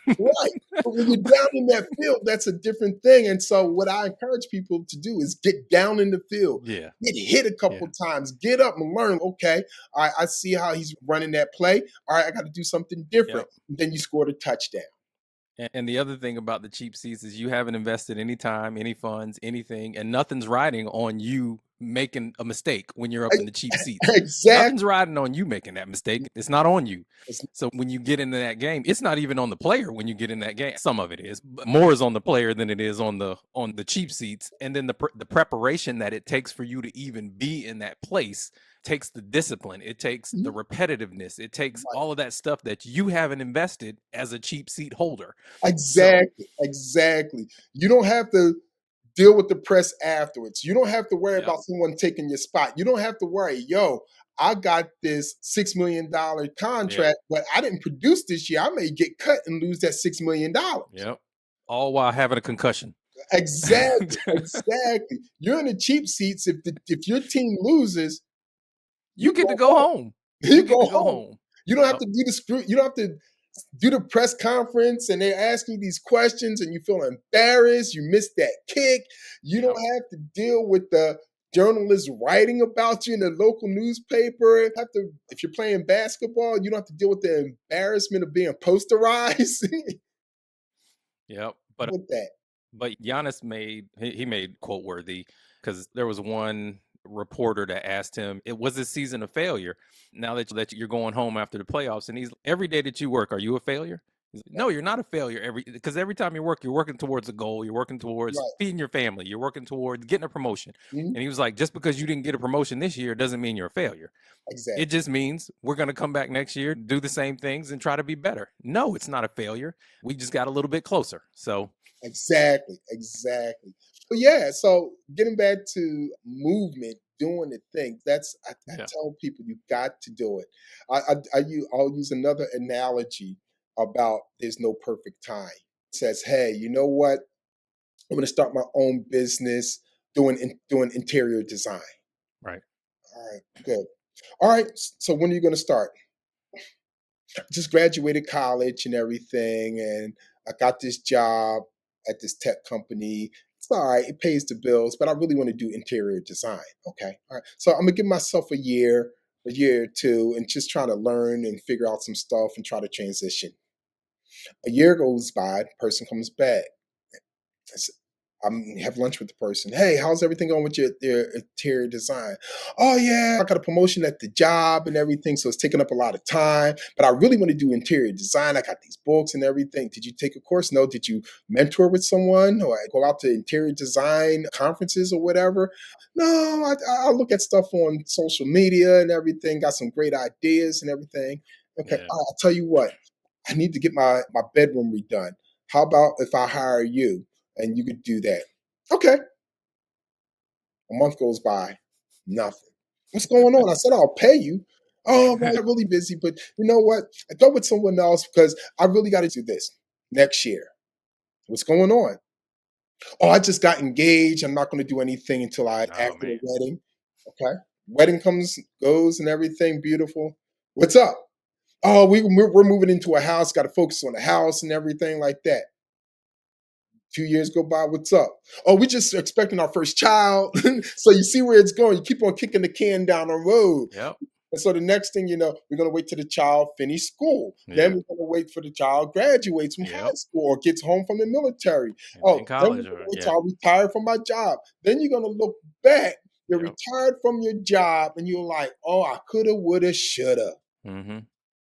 Right. But when you're down in that field, that's a different thing. And so what I encourage people to do is get down in the field. Yeah. Get hit a couple times. Get up and learn. Okay, I see how he's running that play. All right, I got to do something different. And then you scored a touchdown. And the other thing about the cheap seats is you haven't invested any time, any funds, anything, and nothing's riding on you making a mistake when you're up in the cheap seats. Exactly. Nothing's riding on you making that mistake. It's not on you. So when you get into that game, it's not even on the player when you get in that game. Some of it is, but more is on the player than it is on the cheap seats. And then the preparation that it takes for you to even be in that place takes the discipline. It takes the repetitiveness. It takes all of that stuff that you haven't invested as a cheap seat holder. Exactly. You don't have to deal with the press afterwards. You don't have to worry about someone taking your spot. You don't have to worry, I got this $6 million contract, but I didn't produce this year. I may get cut and lose that $6 million. Yep. All while having a concussion. Exactly. You're in the cheap seats. If your team loses, you get to go home. You go home. You don't have to do you don't have to do the press conference and they're asking you these questions and you feel embarrassed. You missed that kick. You don't have to deal with the journalists writing about you in the local newspaper. If you're playing basketball, you don't have to deal with the embarrassment of being posterized. Yep. But Giannis made quote worthy because there was one reporter that asked him, it was this season a failure now that you're going home after the playoffs, and he's every day that you work, are you a failure? He's like, no, you're not a failure because every time you work, you're working towards a goal, you're working towards feeding your family, you're working towards getting a promotion. And he was like, just because you didn't get a promotion this year doesn't mean you're a failure. Exactly. It just means we're going to come back next year, do the same things and try to be better. No, it's not a failure. We just got a little bit closer. So Exactly. But so getting back to movement, doing the thing, I tell people you got to do it. I'll use another analogy about there's no perfect time. It says, hey, you know what? I'm going to start my own business doing interior design. Right. All right, good. All right, so when are you going to start? Just graduated college and everything, and I got this job at this tech company. It's all right, it pays the bills, but I really want to do interior design. Okay, all right. So I'm gonna give myself a year or two, and just try to learn and figure out some stuff and try to transition. A year goes by, the person comes back. I have lunch with the person. Hey, how's everything going with your interior design? Oh yeah, I got a promotion at the job and everything, so it's taking up a lot of time. But I really want to do interior design. I got these books and everything. Did you take a course? No. Did you mentor with someone or go out to interior design conferences or whatever? No. I look at stuff on social media and everything. Got some great ideas and everything. Okay, I'll tell you what. I need to get my bedroom redone. How about if I hire you? And you could do that. Okay. A month goes by, nothing. What's going on? I said, I'll pay you. Oh, I'm really busy, but you know what? I go with someone else because I really got to do this next year. What's going on? Oh, I just got engaged. I'm not going to do anything until after the wedding. Okay. Wedding goes and everything. Beautiful. What's up? Oh, we're moving into a house. Got to focus on the house and everything like that. 2 years go by, what's up? Oh, we just expecting our first child. So you see where it's going. You keep on kicking the can down the road. Yep. And so the next thing you know, we're going to wait till the child finish school. Yep. Then we're going to wait for the child graduates from high school or gets home from the military. In college, then we're going to wait till I retire from my job. Then you're going to look back. You're retired from your job and you're like, oh, I coulda, woulda, shoulda. Mm-hmm.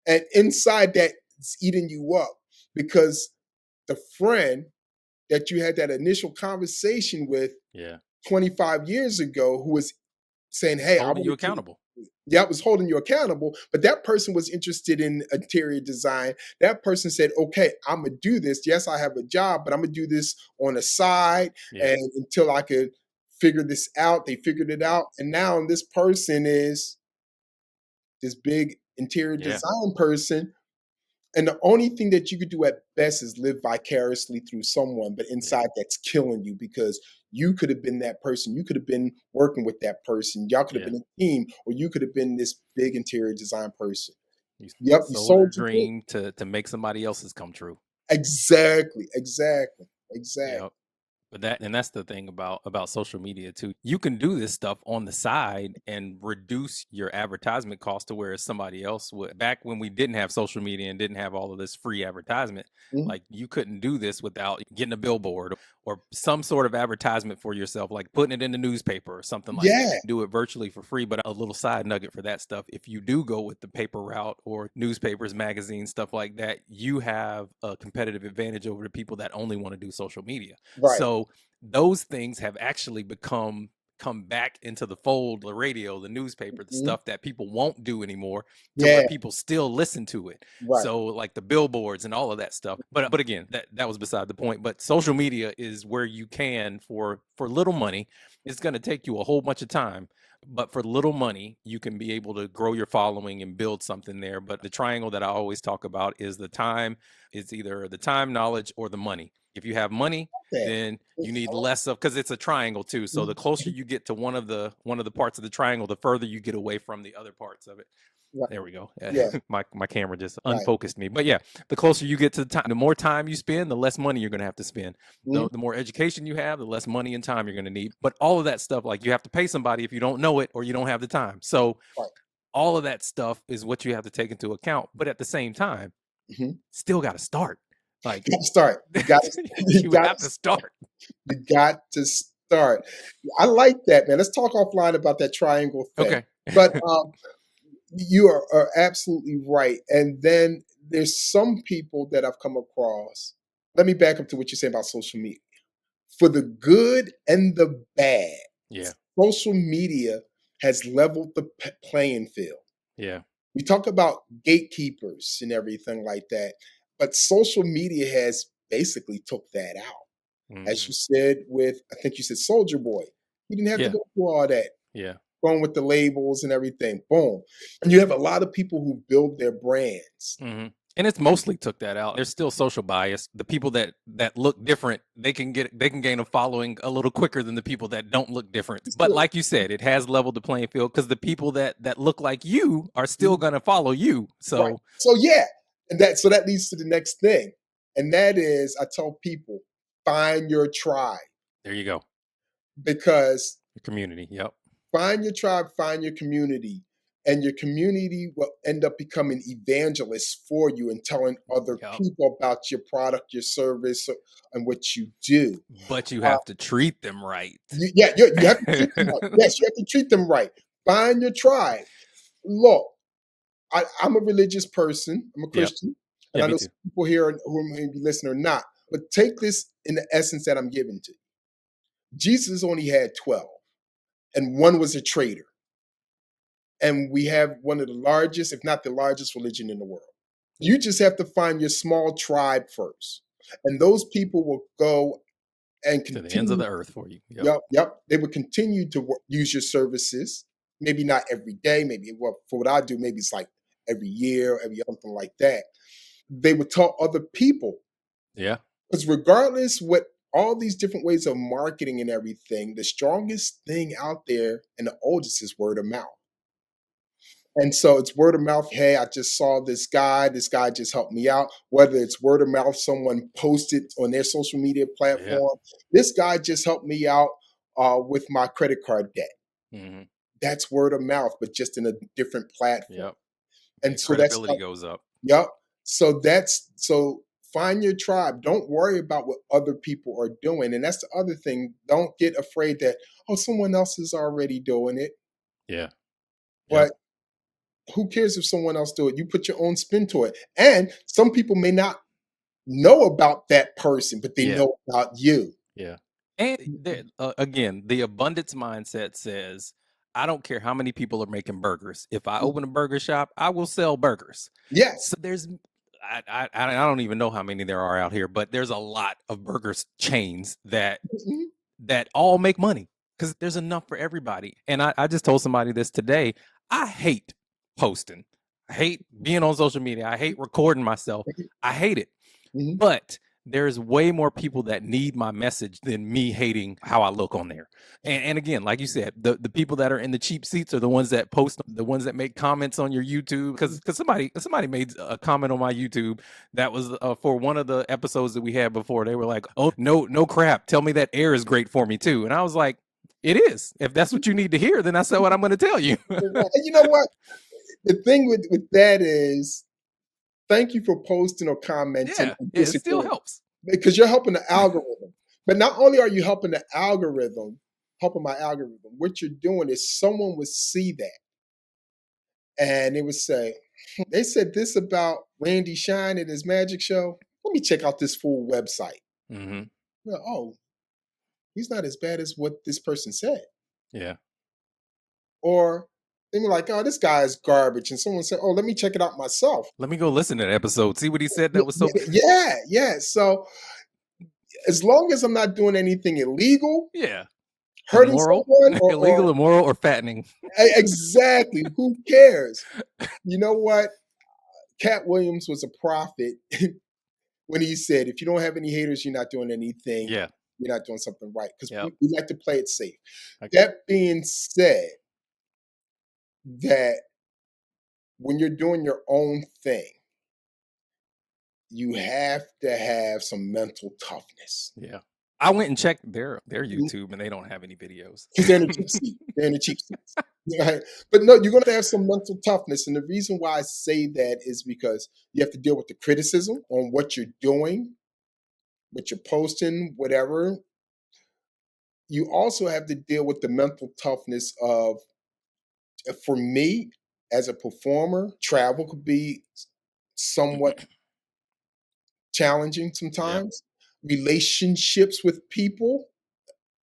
And inside that, it's eating you up because the friend that you had that initial conversation with 25 years ago who was saying, hey, holding you accountable. Yeah, was holding you accountable. But that person was interested in interior design. That person said, okay, I'm going to do this. Yes, I have a job, but I'm going to do this on the side and until I could figure this out. They figured it out. And now this person is this big interior design person. And the only thing that you could do at best is live vicariously through someone, but Yeah. inside that's killing you because you could have been that person. You could have been working with that person. Y'all could have Yeah. been a team, or you could have been this big interior design person. You Yep, you sold your sold your dream. dream to make somebody else's come true. Exactly. Yep. But that's the thing about social media too. You can do this stuff on the side and reduce your advertisement cost to where somebody else would. Back when we didn't have social media and didn't have all of this free advertisement, Mhm. like you couldn't do this without getting a billboard or some sort of advertisement for yourself, like putting it in the newspaper or something like Yeah, that. Do it virtually for free. But a little side nugget for that stuff, if you do go with the paper route or newspapers, magazines, stuff like that, you have a competitive advantage over the people that only want to do social media. right. So those things have actually come back into the fold, the radio, the newspaper, the Mhm. stuff that people won't do anymore to Yeah, where people still listen to it. right. So like the billboards and all of that stuff. But again, that was beside the point. But social media is where you can for little money. It's going to take you a whole bunch of time, but for little money, you can be able to grow your following and build something there. But the triangle that I always talk about is the time. It's either the time, knowledge, or the money. If you have money, That. then you need less of, because it's a triangle too. So the closer you get to one of the parts of the triangle, the further you get away from the other parts of it. Right. There we go. Yeah. my camera just Right. unfocused me. But yeah, the closer you get to the time, the more time you spend, the less money you're going to have to spend. Mhm. The more education you have, the less money and time you're going to need. But all of that stuff, like you have to pay somebody if you don't know it or you don't have the time. So Right. all of that stuff is what you have to take into account. But at the same time, Mhm. still got to start. Like You got to start. You got to, you have to start. You got to start. I like that, man. Let's talk offline about that triangle thing. Okay. But you are absolutely right. And then there's some people that I've come across. Let me back up to what you're saying about social media. For the good and the bad, Yeah. social media has leveled the playing field. Yeah. We talk about gatekeepers and everything like that, but social media has basically took that out. As you said with, I think you said Soldier Boy. He didn't have to Yeah. go through all that. Yeah. Going with the labels and everything. Boom. And you have a lot of people who build their brands. And it's mostly took that out. There's still social bias. The people that look different, they can gain a following a little quicker than the people that don't look different. But like you said, it has leveled the playing field because the people that look like you are still going to follow you. So Right. So yeah, and that leads to the next thing, and that is I tell people, find your tribe. There you go. Because your community. Yep. Find your tribe, find your community, and your community will end up becoming evangelists for you and telling other people about your product, your service, and what you do. But you have to treat them right. You have to treat them right. Yes, you have to treat them right. Find your tribe. Look, I'm a religious person. I'm a Christian. And I know some people here who may be listening or not. But take this in the essence that I'm giving to you. Jesus only had 12. And one was a traitor. And we have one of the largest, if not the largest religion in the world. You just have to find your small tribe first. And those people will go and continue. To the ends of the earth for you. Yep. They will continue to use your services. Maybe not every day. Maybe, for what I do, maybe it's like every year, something like that. They would tell other people. Yeah. Because regardless what all these different ways of marketing and everything, the strongest thing out there and the oldest is word of mouth. And so it's word of mouth. Hey, I just saw this guy. This guy just helped me out. Whether it's word of mouth, someone posted on their social media platform. Yeah. This guy just helped me out with my credit card debt. Mm-hmm. That's word of mouth, but just in a different platform. Yep. And so credibility goes up. Yep. So find your tribe. Don't worry about what other people are doing. And that's the other thing. Don't get afraid that, someone else is already doing it. Yeah. But who cares if someone else do it? You put your own spin to it. And some people may not know about that person, but they know about you. Yeah. And again, the abundance mindset says, I don't care how many people are making burgers. If I open a burger shop, I will sell burgers. Yes. So there's, I don't even know how many there are out here, but there's a lot of burger chains that all make money because there's enough for everybody. And I just told somebody this today. I hate posting. I hate being on social media. I hate recording myself. I hate it. Mhm. But there's way more people that need my message than me hating how I look on there. And again, like you said, the people that are in the cheap seats are the ones that post, the ones that make comments on your YouTube. Because somebody made a comment on my YouTube that was for one of the episodes that we had before. They were like, "Oh, no crap. Tell me that air is great for me too." And I was like, "It is. If that's what you need to hear, then that's what I'm going to tell you." And you know what? The thing with that is, thank you for posting or commenting Yeah, and it still disagreeing, helps. because you're helping the algorithm. But not only are you helping the algorithm, helping my algorithm, what you're doing is someone would see that and they would say, they said this about Randy Shine and his magic show. Let me check out this full website. Mm-hmm. Well, oh, he's not as bad as what this person said. Yeah. Or they were like, oh, this guy is garbage. And someone said, oh, let me check it out myself. Let me go listen to the episode. See what he said that was so. Yeah. So as long as I'm not doing anything illegal, Yeah. hurting Immoral, someone, illegal, immoral, or fattening. Exactly, who cares? You know what? Cat Williams was a prophet when he said, if you don't have any haters, you're not doing anything. Yeah. You're not doing something right, because Yep. we like to play it safe. Okay. That being said, that when you're doing your own thing, you have to have some mental toughness. Yeah. I went and checked their YouTube and they don't have any videos. Because they're in the cheap seat. They're in the cheap seats. Right? But no, you're going to have some mental toughness. And the reason why I say that is because you have to deal with the criticism on what you're doing, what you're posting, whatever. You also have to deal with the mental toughness of, for me, as a performer, travel could be somewhat challenging sometimes. Yeah. Relationships with people.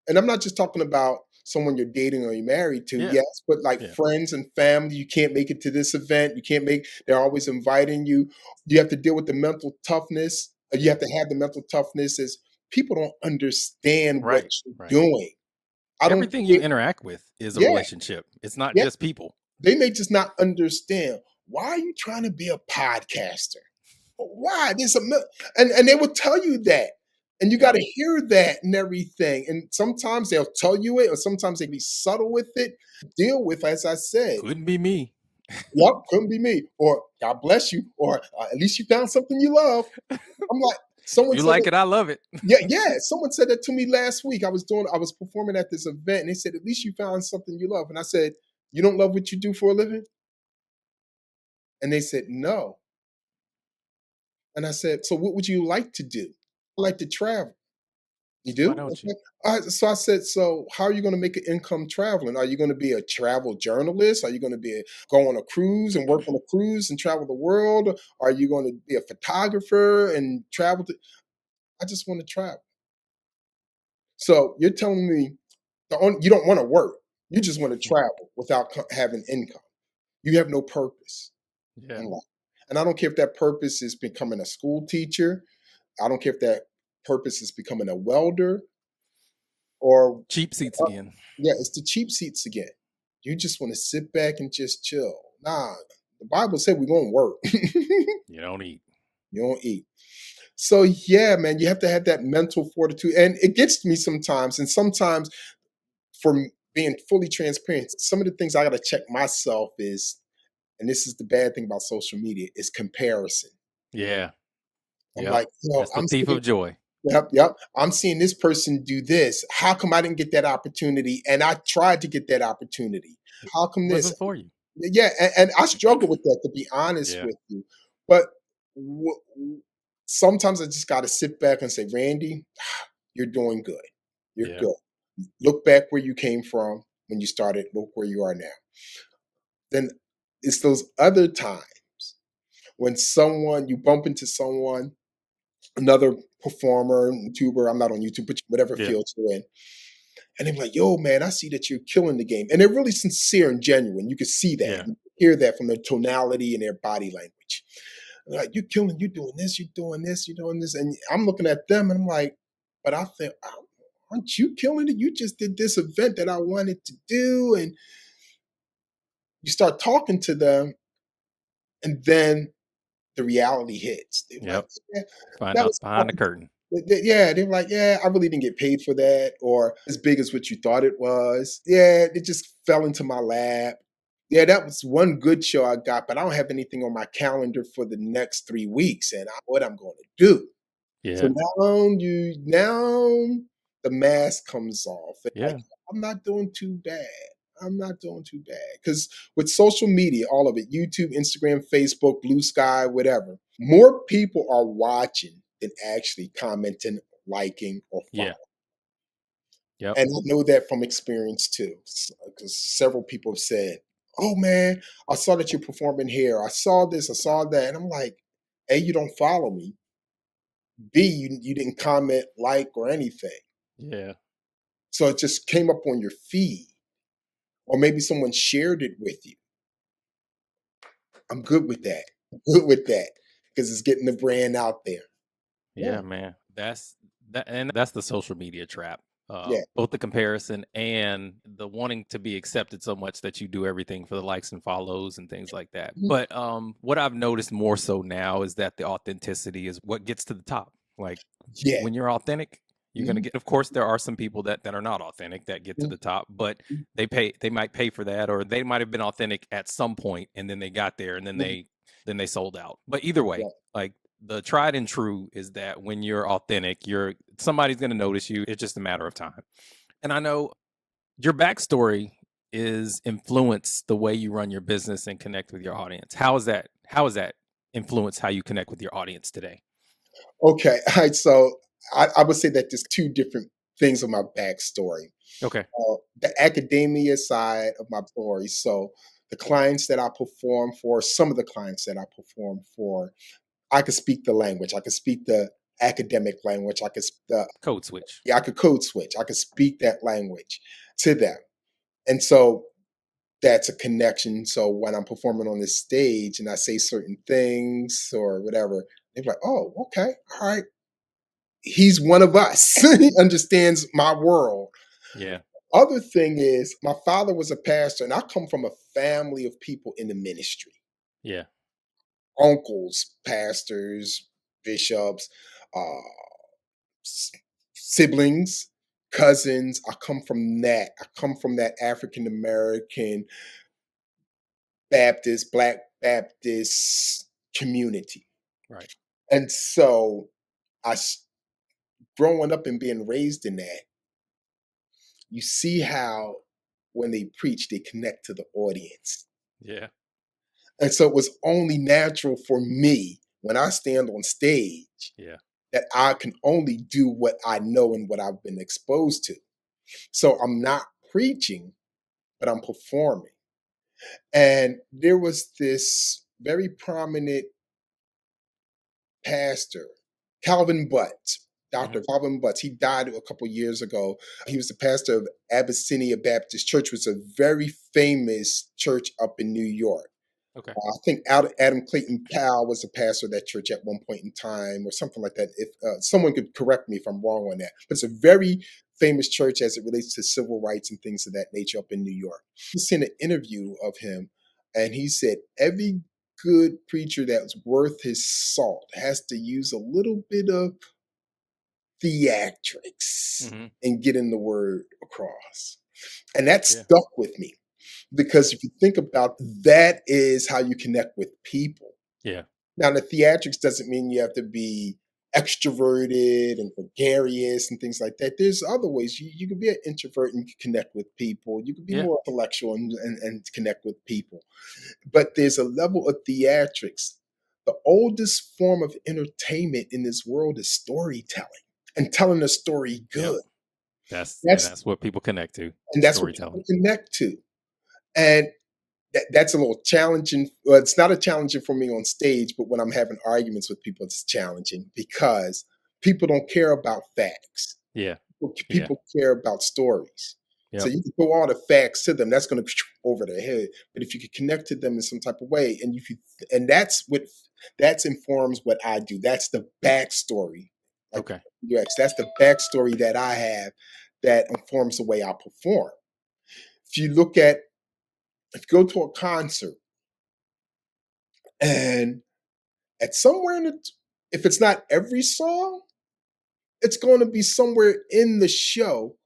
And I'm not just talking about someone you're dating or you're married to, yes, but like friends and family. You can't make it to this event. You can't make, they're always inviting you. You have to deal with the mental toughness. You have to have the mental toughness as people don't understand what you're doing. Everything you interact with is a relationship. It's not just people. They may just not understand. Why are you trying to be a podcaster? Why? There's and they will tell you that. And you got to hear that and everything. And sometimes they'll tell you it, or sometimes they be subtle with it. Deal with, as I said. Couldn't be me. Yep, couldn't be me. Or God bless you. Or at least you found something you love. I'm like, someone. You like it, I love it. Yeah. Someone said that to me last week. I was performing at this event, and they said, at least you found something you love. And I said, you don't love what you do for a living? And they said, no. And I said, so what would you like to do? I like to travel. You do? Why don't you? So I said, so how are you going to make an income traveling? Are you going to be a travel journalist? Are you going to go on a cruise and work on a cruise and travel the world? Are you going to be a photographer and travel? I just want to travel. So you're telling me you don't want to work. You just want to travel without having income. You have no purpose in life. And I don't care if that purpose is becoming a school teacher. I don't care if that purpose is becoming a welder or cheap seats again. Yeah, it's the cheap seats again. You just want to sit back and just chill. Nah, the Bible said we're going to work. You don't eat. You don't eat. So yeah, man, you have to have that mental fortitude. And it gets to me sometimes. And sometimes, for being fully transparent, some of the things I got to check myself is, and this is the bad thing about social media, is comparison. Yeah. I'm like, that's the thief of joy. Yep. I'm seeing this person do this. How come I didn't get that opportunity? And I tried to get that opportunity. How come this? Wasn't for you. Yeah, and I struggle with that, to be honest with you. But sometimes I just got to sit back and say, Randy, you're doing good. You're good. Look back where you came from when you started. Look where you are now. Then it's those other times when you bump into someone, another performer, YouTuber, I'm not on YouTube, but whatever field you're in. And they're like, yo, man, I see that you're killing the game. And they're really sincere and genuine. You can see that. Yeah. You hear that from their tonality and their body language. They're like, you're killing, you're doing this, you're doing this, you're doing this. And I'm looking at them and I'm like, but I think, aren't you killing it? You just did this event that I wanted to do. And you start talking to them And then the reality hits. They're like, Yep. yeah, Find that out was behind the fun. curtain. Yeah, they were like, yeah, I really didn't get paid for that, or as big as what you thought it was. Yeah, it just fell into my lap. Yeah, that was one good show I got, but I don't have anything on my calendar for the next 3 weeks, and what I'm going to do. So Yeah. now the mask comes off. And like, Yeah. I'm not doing too bad. I'm not doing too bad because with social media, all of it, YouTube, Instagram, Facebook, Blue Sky, whatever, more people are watching than actually commenting, liking, or Yeah. following. Yep. And I know that from experience too, because several people have said, "Oh man, I saw that you're performing here. I saw this, I saw that," and I'm like, "A, you don't follow me. B, you didn't comment, like, or anything. Yeah. So it just came up on your feed, or maybe someone shared it with you. I'm good with that. I'm good with that because it's getting the brand out there." Yeah, Yeah, man. That's the social media trap. yeah, Both the comparison and the wanting to be accepted so much that you do everything for the likes and follows and things like that. mhm, But what I've noticed more so now is that the authenticity is what gets to the top. Like yeah, when you're authentic, you're gonna mhm, get, of course there are some people that are not authentic that get to mhm, the top, but mhm, they might pay for that, or they might have been authentic at some point and then they got there and then mhm, they sold out. But either way, yeah. like the tried and true is that when you're authentic, somebody's going to notice you. It's just a matter of time. And I know your backstory is influenced the way you run your business and connect with your audience. How is that influence how you connect with your audience today? Okay, all right. So I would say that there's two different things on my backstory. Okay. The academia side of my story. So the clients that I perform for, some of the clients that I perform for, I could speak the language. I could speak the academic language. Code switch. Yeah, I could code switch. I could speak that language to them. And so that's a connection. So when I'm performing on this stage and I say certain things or whatever, they're like, "Oh, okay, all right. He's one of us. He understands my world." Yeah. Other thing is, my father was a pastor, and I come from a family of people in the ministry, Yeah. uncles, pastors, bishops, uh, siblings, cousins. I come from that. I come from that African American Baptist, Black Baptist community. Right. And so, I, growing up and being raised in that, you see how when they preach, they connect to the audience. Yeah. And so it was only natural for me when I stand on stage Yeah. that I can only do what I know and what I've been exposed to. So I'm not preaching, but I'm performing. And there was this very prominent pastor, Calvin Butts, Hmm. Dr. Calvin Butts. He died a couple years ago. He was the pastor of Abyssinia Baptist Church, which was a very famous church up in New York. Okay. I think Adam Clayton Powell was a pastor of that church at one point in time, or something like that. If someone could correct me if I'm wrong on that, but it's a very famous church as it relates to civil rights and things of that nature up in New York. I seen an interview of him, and he said every good preacher that's worth his salt has to use a little bit of theatrics Hmm. in getting the word across, and that Yeah. stuck with me because Yeah. if you think about that is how you connect with people. Yeah. Now, the theatrics doesn't mean you have to be extroverted and gregarious and things like that. There's other ways. You can be an introvert and you can connect with people. You can be Yeah. more intellectual and connect with people. But there's a level of theatrics. The oldest form of entertainment in this world is storytelling and telling a story Yep. good. And That's that's what people connect to. and that's what Storytelling. people connect to. And that's a little challenging. Well, it's not a challenging for me on stage, but when I'm having arguments with people, it's challenging because people don't care about facts. Yeah. Yeah. People care about stories. So Yep. you can throw all the facts to them, that's going to over their head. But if you could connect to them in some type of way, and that's informs what I do. That's the backstory. Like Okay. UX, that's the backstory that I have that informs the way I perform. If you look at if you go to a concert And at somewhere in it, if it's not every song, it's going to be somewhere in the show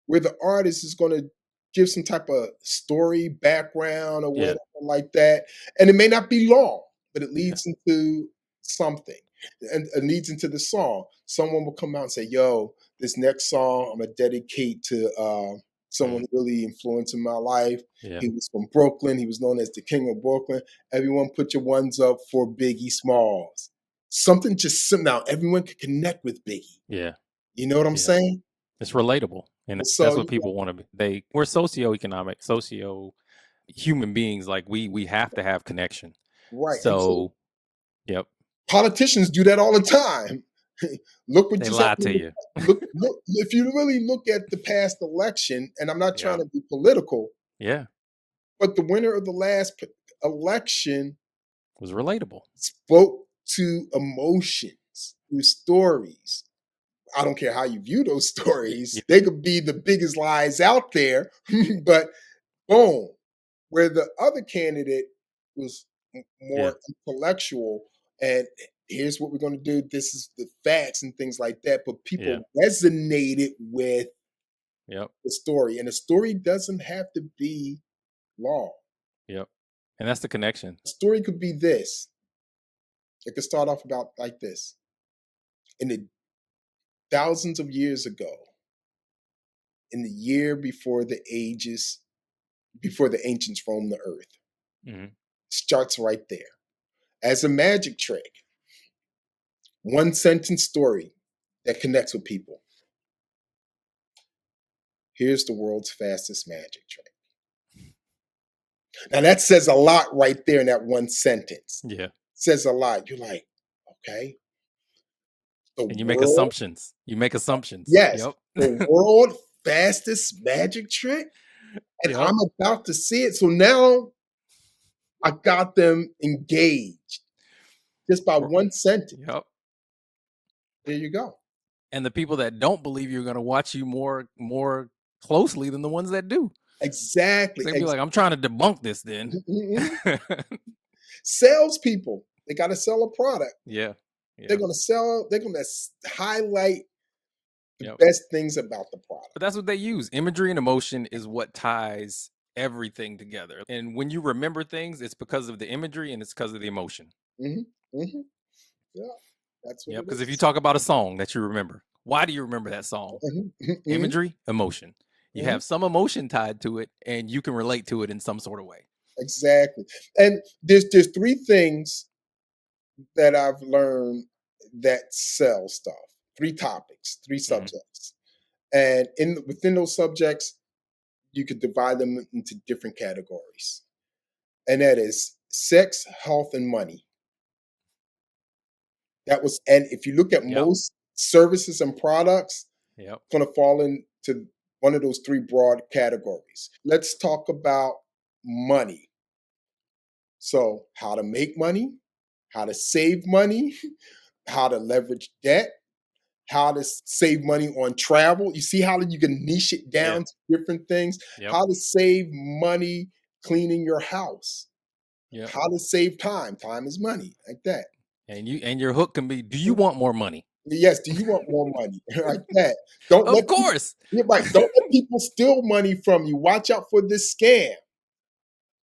where the artist is going to give some type of story, background, or Yeah. whatever like that. And it may not be long, but it Yeah. leads into something and it leads into the song. Someone will come out and say, yo, this next song I'm going to dedicate to someone who really influenced in my life. Yeah. He was from Brooklyn. He was known as the King of Brooklyn. Everyone put your ones up for Biggie Smalls. Something just now everyone can connect with Biggie. Yeah. You know what I'm Yeah. saying? It's relatable. And So that's what people want to be. We're socioeconomic, human beings. Like we have to have connection. right. And so So, yep. politicians do that all the time. Look what They just lie happened. to you. Look, if you really look at the past election, and I'm not trying Yeah. to be political, Yeah. but the winner of the last election Was relatable. spoke to emotions through stories. I don't care how you view those stories. Yeah. They could be the biggest lies out there, but boom. Where the other candidate was more intellectual and here's what we're going to do. This is the facts and things like that. But people resonated with Yep. the story. And the story doesn't have to be long. Yep. And that's the connection. The story could be this. It could start off about like this. In the thousands of years ago, in the year before the ages, before the ancients roamed the earth, starts right there. As a magic trick, one sentence story that connects with people. Here's the world's fastest magic trick. Now that says a lot right there in that one sentence. Yeah. Says a lot. You're like, okay. And you make assumptions. Yes. Yes. Yep. The world fastest magic trick. And Yep. I'm about to see it. So now I got them engaged just by one sentence. Yep. There you go. And the people that don't believe you're going to watch you more closely than the ones that do. Exactly. They'd be like, I'm trying to debunk this then. Salespeople, they got to sell a product. Yeah. They're going to highlight the best things about the product. But that's what they use. Imagery and emotion is what ties everything together. And when you remember things, it's because of the imagery and it's because of the emotion. Mm-hmm. Mm-hmm. Yeah. That's what because if you talk about a song that you remember, why do you remember that song? Mm-hmm. Imagery, emotion. You have some emotion tied to it and you can relate to it in some sort of way. Exactly. And there's three things that I've learned that sell stuff. 3 topics, 3 subjects. And within those subjects, you could divide them into different categories. And that is sex, health, and money. And if you look at most services and products, it's going to fall into one of those 3 broad categories. Let's talk about money. So, how to make money, how to save money, how to leverage debt, how to save money on travel. You see how you can niche it down to different things. How to save money cleaning your house. How to save time. Time is money, like that. And your hook can be, do you want more money? Yes, do you want more money? Like that. Of course. You're right. Don't let people steal money from you. Watch out for this scam.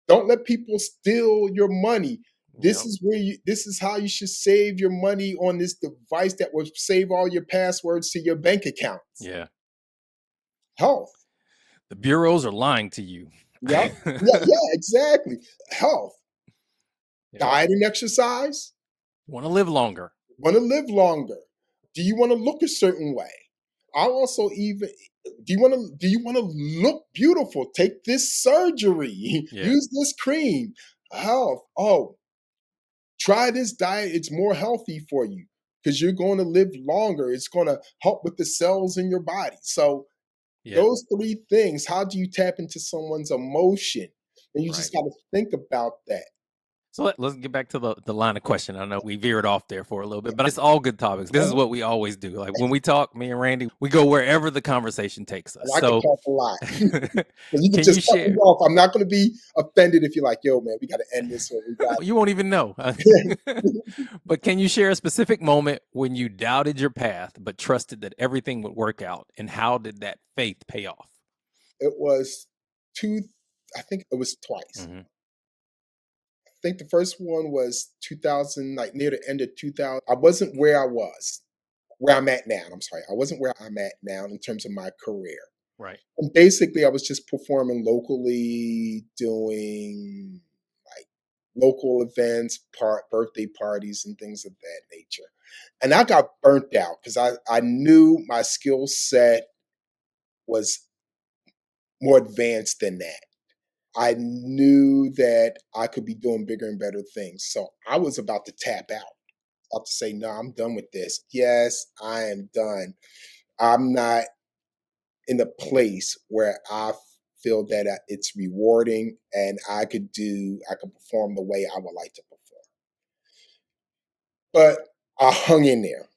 Don't let people steal your money. This is how you should save your money on this device that will save all your passwords to your bank accounts. Yeah. Health. The bureaus are lying to you. Yeah, exactly. Health. Diet and exercise. Want to live longer. Do you want to look a certain way? I'll also do you want to look beautiful? Take this surgery. Use this cream. Health. Oh, try this diet. It's more healthy for you because you're going to live longer. It's going to help with the cells in your body. So those 3 things, how do you tap into someone's emotion? And you just got to think about that. So let's get back to the line of question. I know we veered off there for a little bit, but it's all good topics. This is what we always do. Like when we talk, me and Randy, we go wherever the conversation takes us. And I can So talk a lot. You can can just you cut me share? off. I'm not going to be offended if you're like, yo, man, we got to end this or we got. You won't even know. But can you share a specific moment when you doubted your path but trusted that everything would work out? And how did that faith pay off? It was I think it was twice. Mm-hmm. I think the first one was 2000, like near the end of 2000. I wasn't where I'm at now. I'm sorry. I wasn't where I'm at now in terms of my career. Right. And basically, I was just performing locally, doing like local events, birthday parties, and things of that nature. And I got burnt out because I knew my skill set was more advanced than that. I knew that I could be doing bigger and better things. So I was about to tap out, about to say, no, I'm done with this. Yes, I am done. I'm not in a place where I feel that it's rewarding and I could perform the way I would like to perform. But I hung in there.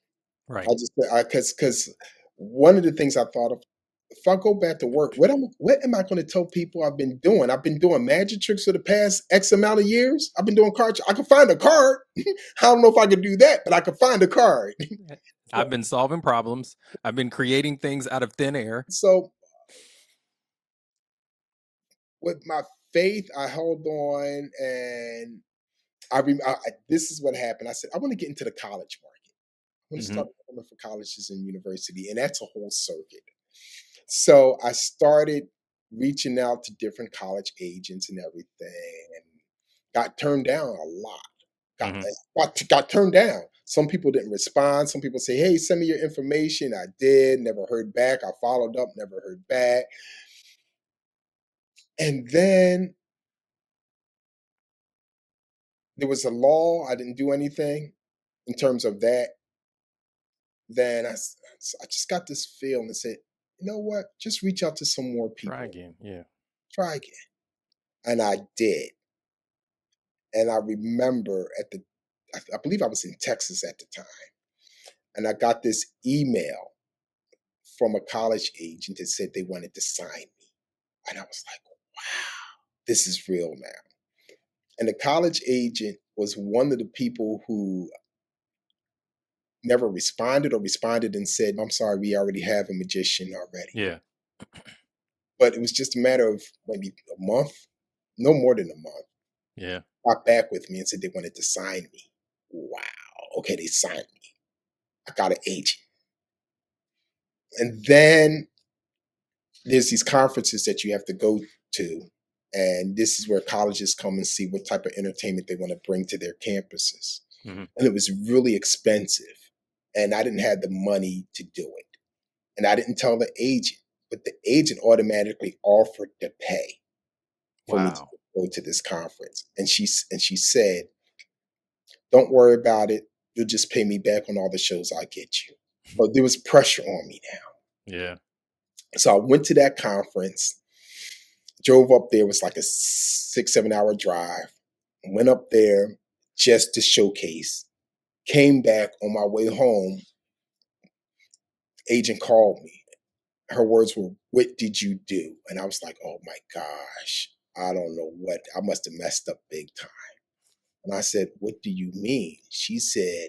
Right. Because one of the things I thought of, if I go back to work, what am I going to tell people I've been doing? I've been doing magic tricks for the past X amount of years. I've been doing cards. I can find a card. I don't know if I could do that, but I can find a card. I've been solving problems. I've been creating things out of thin air. So with my faith, I held on, and this is what happened. I said, I want to get into the college market. I want to start performing for colleges and university, and that's a whole circuit. So I started reaching out to different college agents and everything, and got turned down a lot. Got turned down. Some people didn't respond. Some people say, hey, send me your information. I did, never heard back. I followed up, never heard back. And then there was a law. I didn't do anything in terms of that. Then I just got this feeling and said, you know what? Just reach out to some more people. Try again. Yeah. Try again. And I did. And I remember I believe I was in Texas at the time. And I got this email from a college agent that said they wanted to sign me. And I was like, wow, this is real now. And the college agent was one of the people who never responded or responded and said, I'm sorry, we already have a magician already. Yeah. But it was just a matter of maybe a month, no more than a month. Yeah. Got back with me and said they wanted to sign me. Wow. Okay, they signed me. I got an agent. And then there's these conferences that you have to go to. And this is where colleges come and see what type of entertainment they want to bring to their campuses. And it was really expensive. And I didn't have the money to do it. And I didn't tell the agent, but the agent automatically offered to pay for me to go to this conference. And she said, don't worry about it. You'll just pay me back on all the shows I get you. But there was pressure on me now. Yeah. So I went to that conference, drove up there. It was like a 6-7 hour drive. Went up there just to showcase. Came back on my way home. Agent called me. Her words were, what did you do? And I was like, oh my gosh, I don't know what. I must have messed up big time. And I said, what do you mean? She said,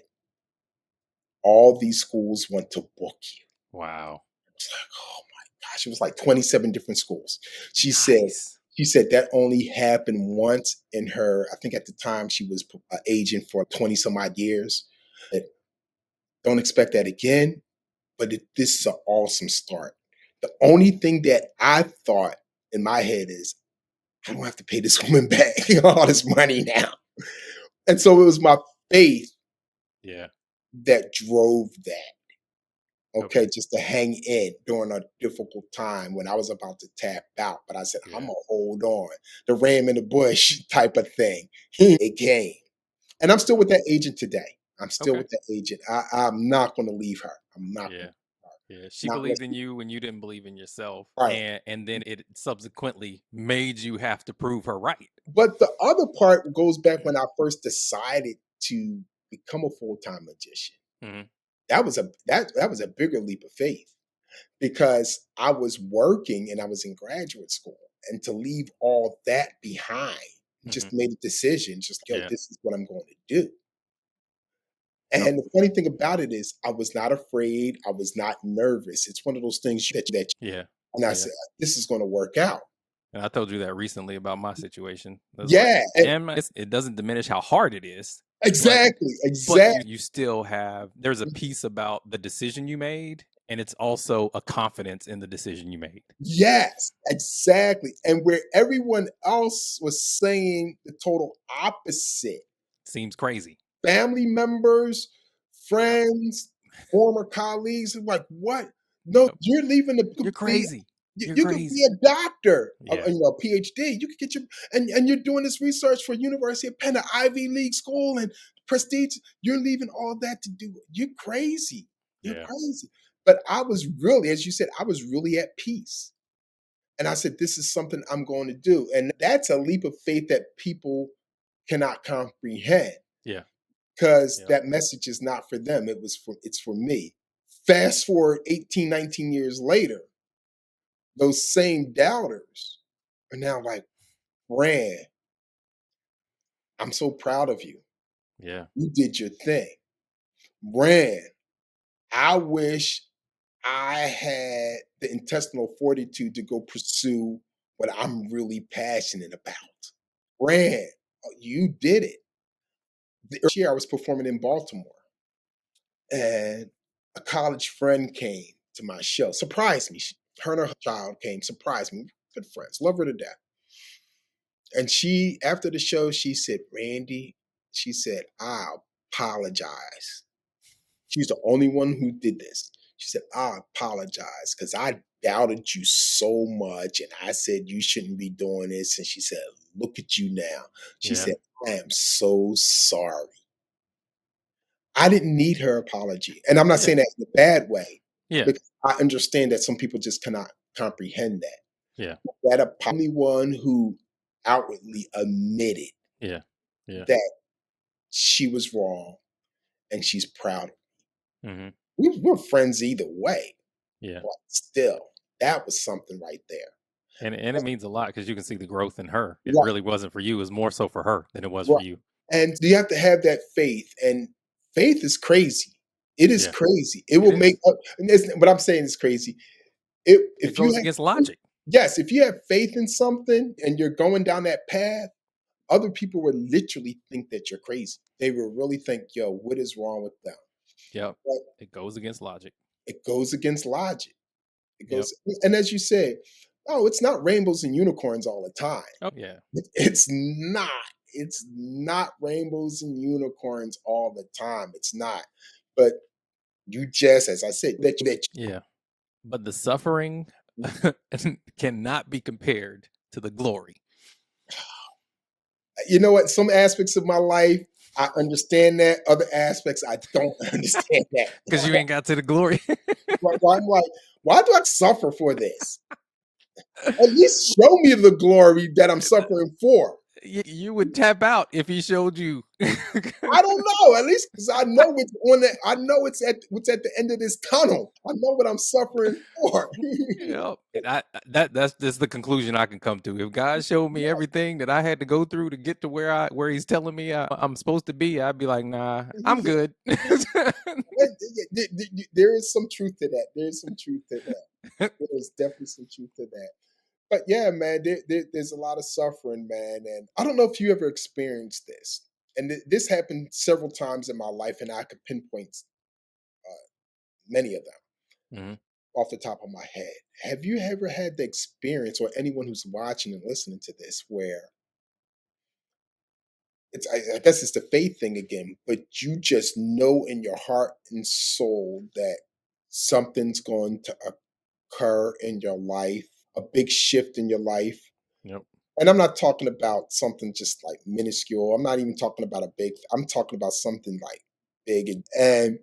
all these schools want to book you. Wow. I was like, oh my gosh. It was like 27 different schools. She said that only happened once in her, I think at the time she was an agent for 20 some odd years. Don't expect that again, but this is an awesome start. The only thing that I thought in my head is, I don't have to pay this woman back all this money now. And so it was my faith that drove that. Okay, just to hang in during a difficult time when I was about to tap out. But I said, I'm going to hold on. The ram in the bush type of thing. It came. And I'm still with that agent today. I'm still with that agent. I'm not going to leave her. I'm not. Yeah, she not believed in you when you didn't believe in yourself, right. and then it subsequently made you have to prove her right. But the other part goes back when I first decided to become a full-time magician. Hmm. That was a bigger leap of faith because I was working and I was in graduate school, and to leave all that behind, Hmm. just made a decision, just yo, Yeah. this is what I'm going to do. And the funny thing about it is, I was not afraid. I was not nervous. It's one of those things that, Yeah. and I Yeah. said, this is going to work out. And I told you that recently about my situation. I was like, Yeah, and it doesn't diminish how hard it is, exactly, but exactly. you still have, there's a piece about the decision you made, and it's also a confidence in the decision you made. Yes, exactly. And where everyone else was saying the total opposite, Seems crazy. family members, friends, former colleagues, are like, what? No, you're leaving the You're crazy. You're you could be crazy. a doctor, Yeah. a PhD. You could get your and you're doing this research for University of Penn, an Ivy League school, and prestige. You're leaving all that to do. You're crazy. You're Yeah. crazy. But I was really, as you said, I was really at peace. And I said, this is something I'm going to do. And that's a leap of faith that people cannot comprehend Yeah. because Yeah. that message is not for them. It's for me. Fast forward 18, 19 years later, those same doubters are now like, Rand, I'm so proud of you. Yeah. You did your thing. Rand, I wish I had the intestinal fortitude to go pursue what I'm really passionate about. Rand, you did it. The year I was performing in Baltimore, and a college friend came to my show, surprised me. Her and her child came, surprised me. Good friends, love her to death. And she, after the show, she said, Randy, she said, I apologize. She's the only one who did this. She said, I apologize because I doubted you so much. And I said, you shouldn't be doing this. And she said, look at you now. She Yeah. said, I am so sorry. I didn't need her apology. And I'm not saying that in a bad way, Yeah. because I understand that some people just cannot comprehend that. Yeah. That only one who outwardly admitted Yeah. Yeah. that she was wrong and she's proud. Hmm. We're friends either way. Yeah. But still, that was something right there. And it means a lot because you can see the growth in her. It Right, really wasn't for you. It was more so for her than it was right. for you. And you have to have that faith. And faith is crazy. It is Yeah. crazy. It It will is. make what I'm saying is crazy. It If you goes have against logic. yes, if you have faith in something and you're going down that path, other people will literally think that you're crazy. They will really think, yo, what is wrong with them? Yep. But It goes against logic. it goes against logic. It Yep. goes, and as you said, oh, it's not rainbows and unicorns all the time. Oh yeah. It's not. It's not rainbows and unicorns all the time. It's not. But you just, as I said, that Yeah. But the suffering cannot be compared to the glory. you know what? Some aspects of my life, I understand that. Other aspects, I don't understand that. Because you ain't got to the glory. I'm like, why do I suffer for this? At least show me the glory that I'm suffering for. You would tap out if he showed you. I don't know. At least because I know it's on the, I know it's at what's at the end of this tunnel. I know what I'm suffering for. Yeah, that's just the conclusion I can come to. If God showed me everything that I had to go through to get to where He's telling me I'm supposed to be, I'd be like, nah, I'm good. There is some truth to that. There is some truth to that. There is definitely some truth to that. But yeah, man, there's a lot of suffering, man. And I don't know if you ever experienced this. And this happened several times in my life, and I could pinpoint many of them Hmm. off the top of my head. Have you ever had the experience, or anyone who's watching and listening to this, where I guess it's the faith thing again, but you just know in your heart and soul that something's going to occur in your life, a big shift in your life. Yep. And I'm not talking about something just like minuscule. I'm not even talking about I'm talking about something like big. And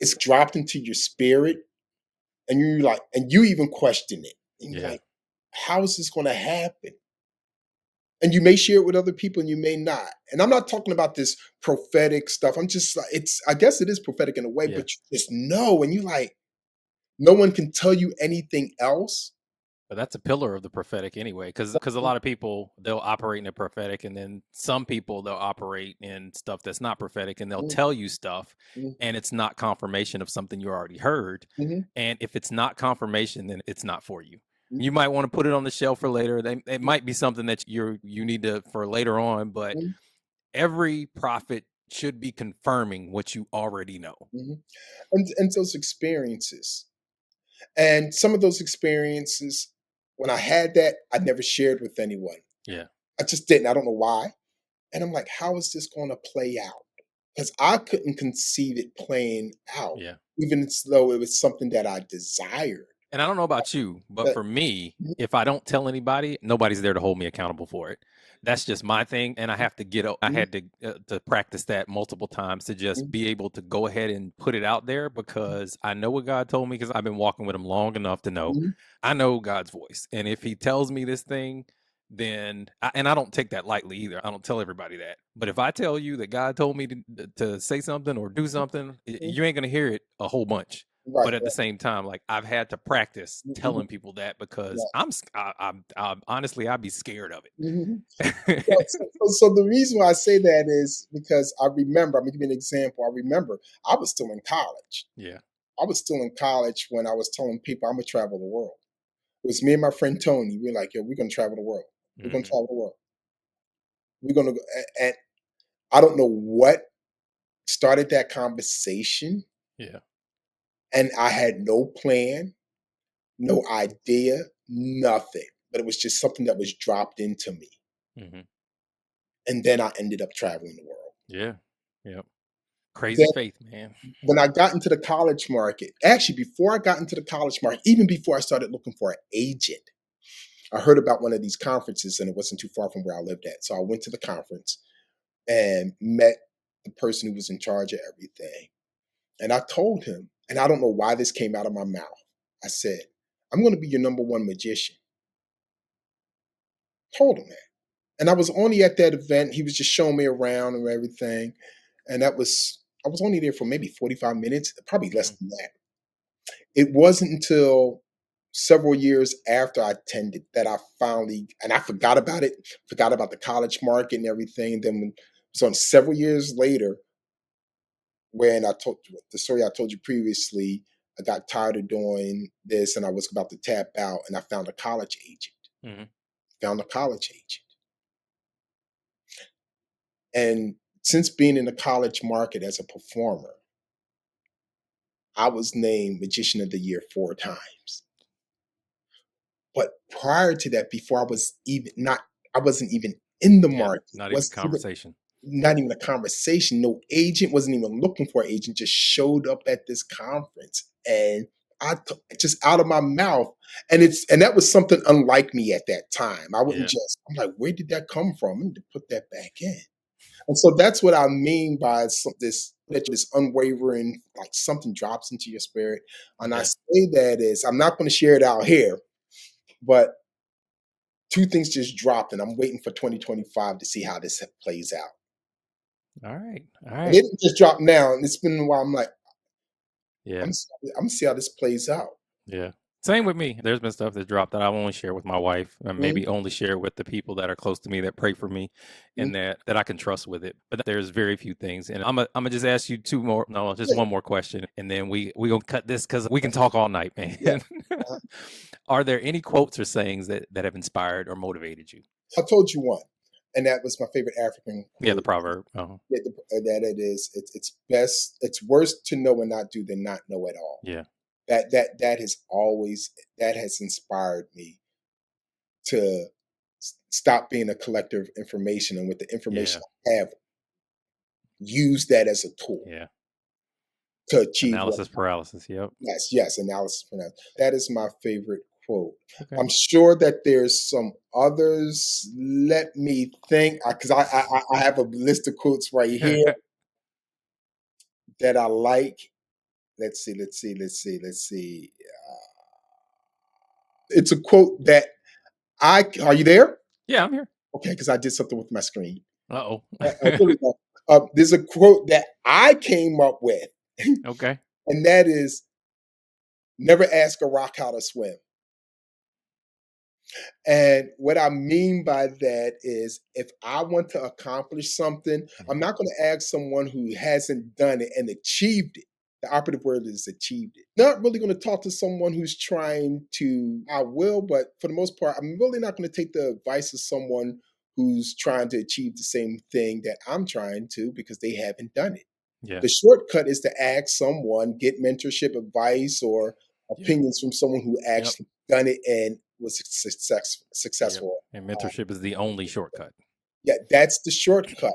it's dropped into your spirit, and you're like, and you even question it. And you're Yeah. like, how is this going to happen? And you may share it with other people and you may not. And I'm not talking about this prophetic stuff. I'm just like, I guess it is prophetic in a way, Yeah. but you just know, and you like, no one can tell you anything else. But that's a pillar of the prophetic anyway, because a lot of people, they'll operate in the prophetic, and then some people, they'll operate in stuff that's not prophetic, and they'll Mhm, tell you stuff, mhm, and it's not confirmation of something you already heard. mhm, And if it's not confirmation, then it's not for you. mhm, You might want to put it on the shelf for later. It mhm, might be something that you need to for later on, but mhm, every prophet should be confirming what you already know. mhm. And those experiences. And some of those experiences, when I had that, I never shared with anyone. Yeah. I just didn't. I don't know why. And I'm like, how is this going to play out? Because I couldn't conceive it playing out, Yeah. even though it was something that I desired. And I don't know about you, but But for me, mhm, if I don't tell anybody, nobody's there to hold me accountable for it. That's just my thing, and I have to I mhm, had to practice that multiple times to just mhm, be able to go ahead and put it out there, because I know what God told me, because I've been walking with him long enough to know mhm, I know God's voice. And if he tells me this thing, then and I don't take that lightly either. I don't tell everybody that. But if I tell you that God told me to say something or do something, mhm. you ain't going to hear it a whole bunch. Right, But at the right. same time, like, I've had to practice Mhm, telling people that, because right. I'm honestly, I'd be scared of Mhm. it. Well, so the reason why I say that is because I remember, I'm gonna give you an example. I remember I was still in college. Yeah. I was still in college when I was telling people I'm gonna travel the world. It was me and my friend Tony. We were like, yo, we're gonna travel the world. We're gonna Hmm. travel the world. We're gonna go, and I don't know what started that conversation, Yeah. and I had no plan, no idea, nothing. But it was just something that was dropped into me. Hmm. And then I ended up traveling the world. Yeah. Yep. Crazy Then faith, man. when I got into the college market, actually before I got into the college market, even before I started looking for an agent, I heard about one of these conferences and it wasn't too far from where I lived at. So I went to the conference and met the person who was in charge of everything. And I told him, and I don't know why this came out of my mouth. I said, I'm going to be your number one magician. Told him that. And I was only at that event. He was just showing me around and everything. And I was only there for maybe 45 minutes, probably less Hmm. than that. It wasn't until several years after I attended that I finally, and I forgot about it, forgot about the college market and everything. Then, so several years later, when I told you the story I told you previously, I got tired of doing this and I was about to tap out, and I found a college agent. Hmm. Found a college agent. And since being in the college market as a performer, I was named Magician of the Year 4 times. But prior to that, before I was even not, I wasn't even in the Yeah. market. Not even Was even conversation. not even a conversation. No agent wasn't even looking for an agent. Just showed up at this conference, and just out of my mouth, and that was something unlike me at that time. I wouldn't Yeah. just. I'm like, where did that come from? I need to put that back in. And so that's what I mean by this unwavering, like something drops into your spirit. And I Yeah. say that is, I'm not going to share it out here, but two things just dropped, and I'm waiting for 2025 to see how this plays out. All right. All And it right. didn't just dropped now, and it's been a while. I'm like, Yeah. I'm gonna see how this plays out. Yeah. Same with me. There's been stuff that dropped that I only share with my wife, and Mhm, maybe only share with the people that are close to me that pray for me, mhm. and that I can trust with it. But there's very few things. And I'm gonna just ask you two more, no, just Yeah, one more question, and then we gonna cut this, because we can talk all night, yeah. man. Uh-huh. Are there any quotes or sayings that have inspired or motivated you? I told you one, and that was my favorite African Yeah, the quote. proverb. Yeah, that it is. It's best. It's worse to know and not do than not know at all. Yeah. That has always that has inspired me to stop being a collector of information, and with the information Yeah. I have, use that as a tool Yeah. to achieve what. Analysis paralysis. Yep. Yes, yes, analysis for that. That is my favorite quote. Okay. I'm sure that there's some others. Let me think, because I have a list of quotes right here that I like. let's see. It's a quote that are you there? Yeah, I'm here. Okay, because I did something with my screen. Uh-oh. Here we go. There's a quote that I came up with, Okay. and that is, never ask a rock how to swim. And what I mean by that is, if I want to accomplish something, I'm not going to ask someone who hasn't done it and achieved it. The operative word is achieved it. Not really going to talk to someone who's trying to, I will, but for the most part, I'm really not going to take the advice of someone who's trying to achieve the same thing that I'm trying to, because they haven't done it. Yeah. The shortcut is to ask someone, get mentorship advice or opinions from someone who actually done it and was successful. And mentorship is the only shortcut. Yeah, that's the shortcut.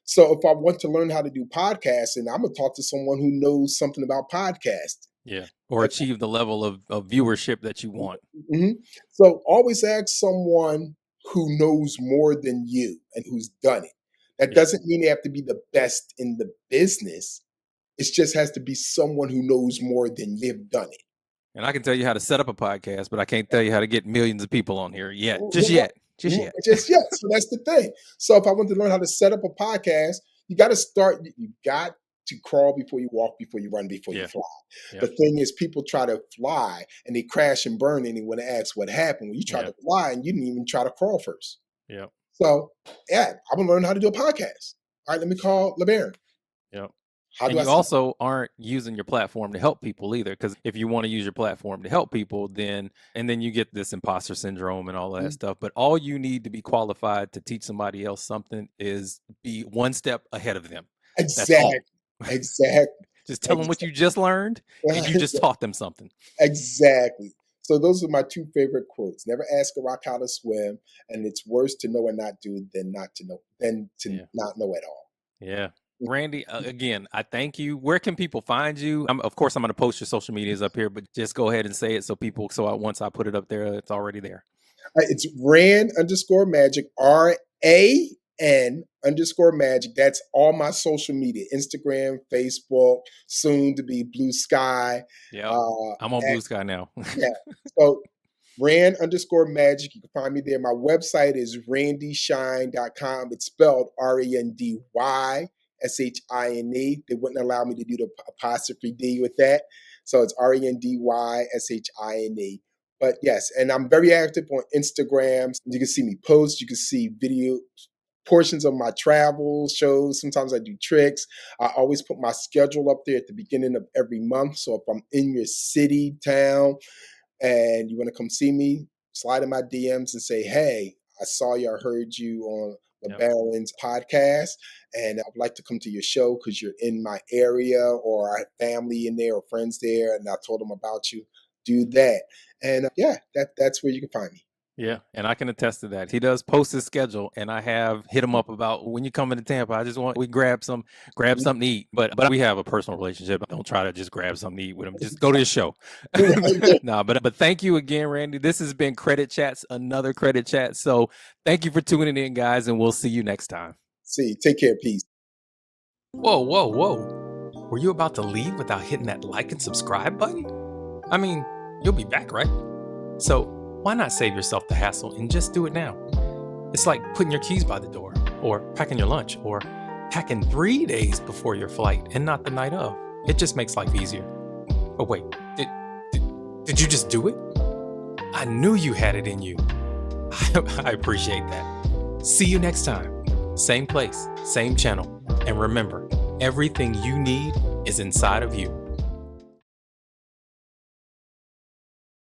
So if I want to learn how to do podcasting, I'm going to talk to someone who knows something about podcasting. Yeah. Or achieve the level of viewership that you want. Mm-hmm. So always ask someone who knows more than you and who's done it. That doesn't mean they have to be the best in the business. It just has to be someone who knows more than you've done it. And I can tell you how to set up a podcast, but I can't tell you how to get millions of people on here yet. Just yet. So that's the thing. So if I want to learn how to set up a podcast, you got to start. You got to crawl before you walk, before you run, before you fly. The thing is, people try to fly and they crash and burn, and they want to ask what happened. When you try to fly and you didn't even try to crawl first. Yeah. So I'm gonna learn how to do a podcast. All right, let me call LeBaron. Yep. And you also aren't using your platform to help people either, because if you want to use your platform to help people, then you get this imposter syndrome and all that stuff. But all you need to be qualified to teach somebody else something is be one step ahead of them. Exactly. Just tell them what you just learned, and you just taught them something. Exactly. So those are my two favorite quotes. Never ask a rock how to swim, and it's worse to know and not do than not to know, not know at all. Yeah. Randy, again, I thank you. Where can people find you? Of course, I'm going to post your social medias up here, but just go ahead and say it once I put it up there, it's already there. It's Ran_Magic, RAN_Magic. That's all my social media: Instagram, Facebook, soon to be Blue Sky. Yeah, I'm on Blue Sky now. Yeah. So Ran_Magic. You can find me there. My website is randyshine.com. It's spelled RANDYSHINE. They wouldn't allow me to do the apostrophe D with that. So it's RANDYSHINE. But yes, and I'm very active on Instagram. You can see me post. You can see video portions of my travel shows. Sometimes I do tricks. I always put my schedule up there at the beginning of every month. So if I'm in your city, town, and you want to come see me, slide in my DMs and say, hey, I saw you, I heard you on LeBaron's podcast, and I'd like to come to your show because you're in my area, or I have family in there or friends there, and I told them about you. Do that. And that's where you can find me. Yeah, and I can attest to that. He does post his schedule, and I have hit him up about when you come into Tampa. I just want we grab something to eat. But we have a personal relationship. Don't try to just grab something to eat with him. Just go to his show. But thank you again, Randy. This has been Credit Chats, another Credit Chat. So thank you for tuning in, guys, and we'll see you next time. See you. Take care. Peace. Whoa. Were you about to leave without hitting that like and subscribe button? I mean, you'll be back, right? So why not save yourself the hassle and just do it now? It's like putting your keys by the door, or packing your lunch, or packing 3 days before your flight and not the night of. It just makes life easier. Oh wait, did you just do it? I knew you had it in you. I appreciate that. See you next time. Same place, same channel. And remember, everything you need is inside of you.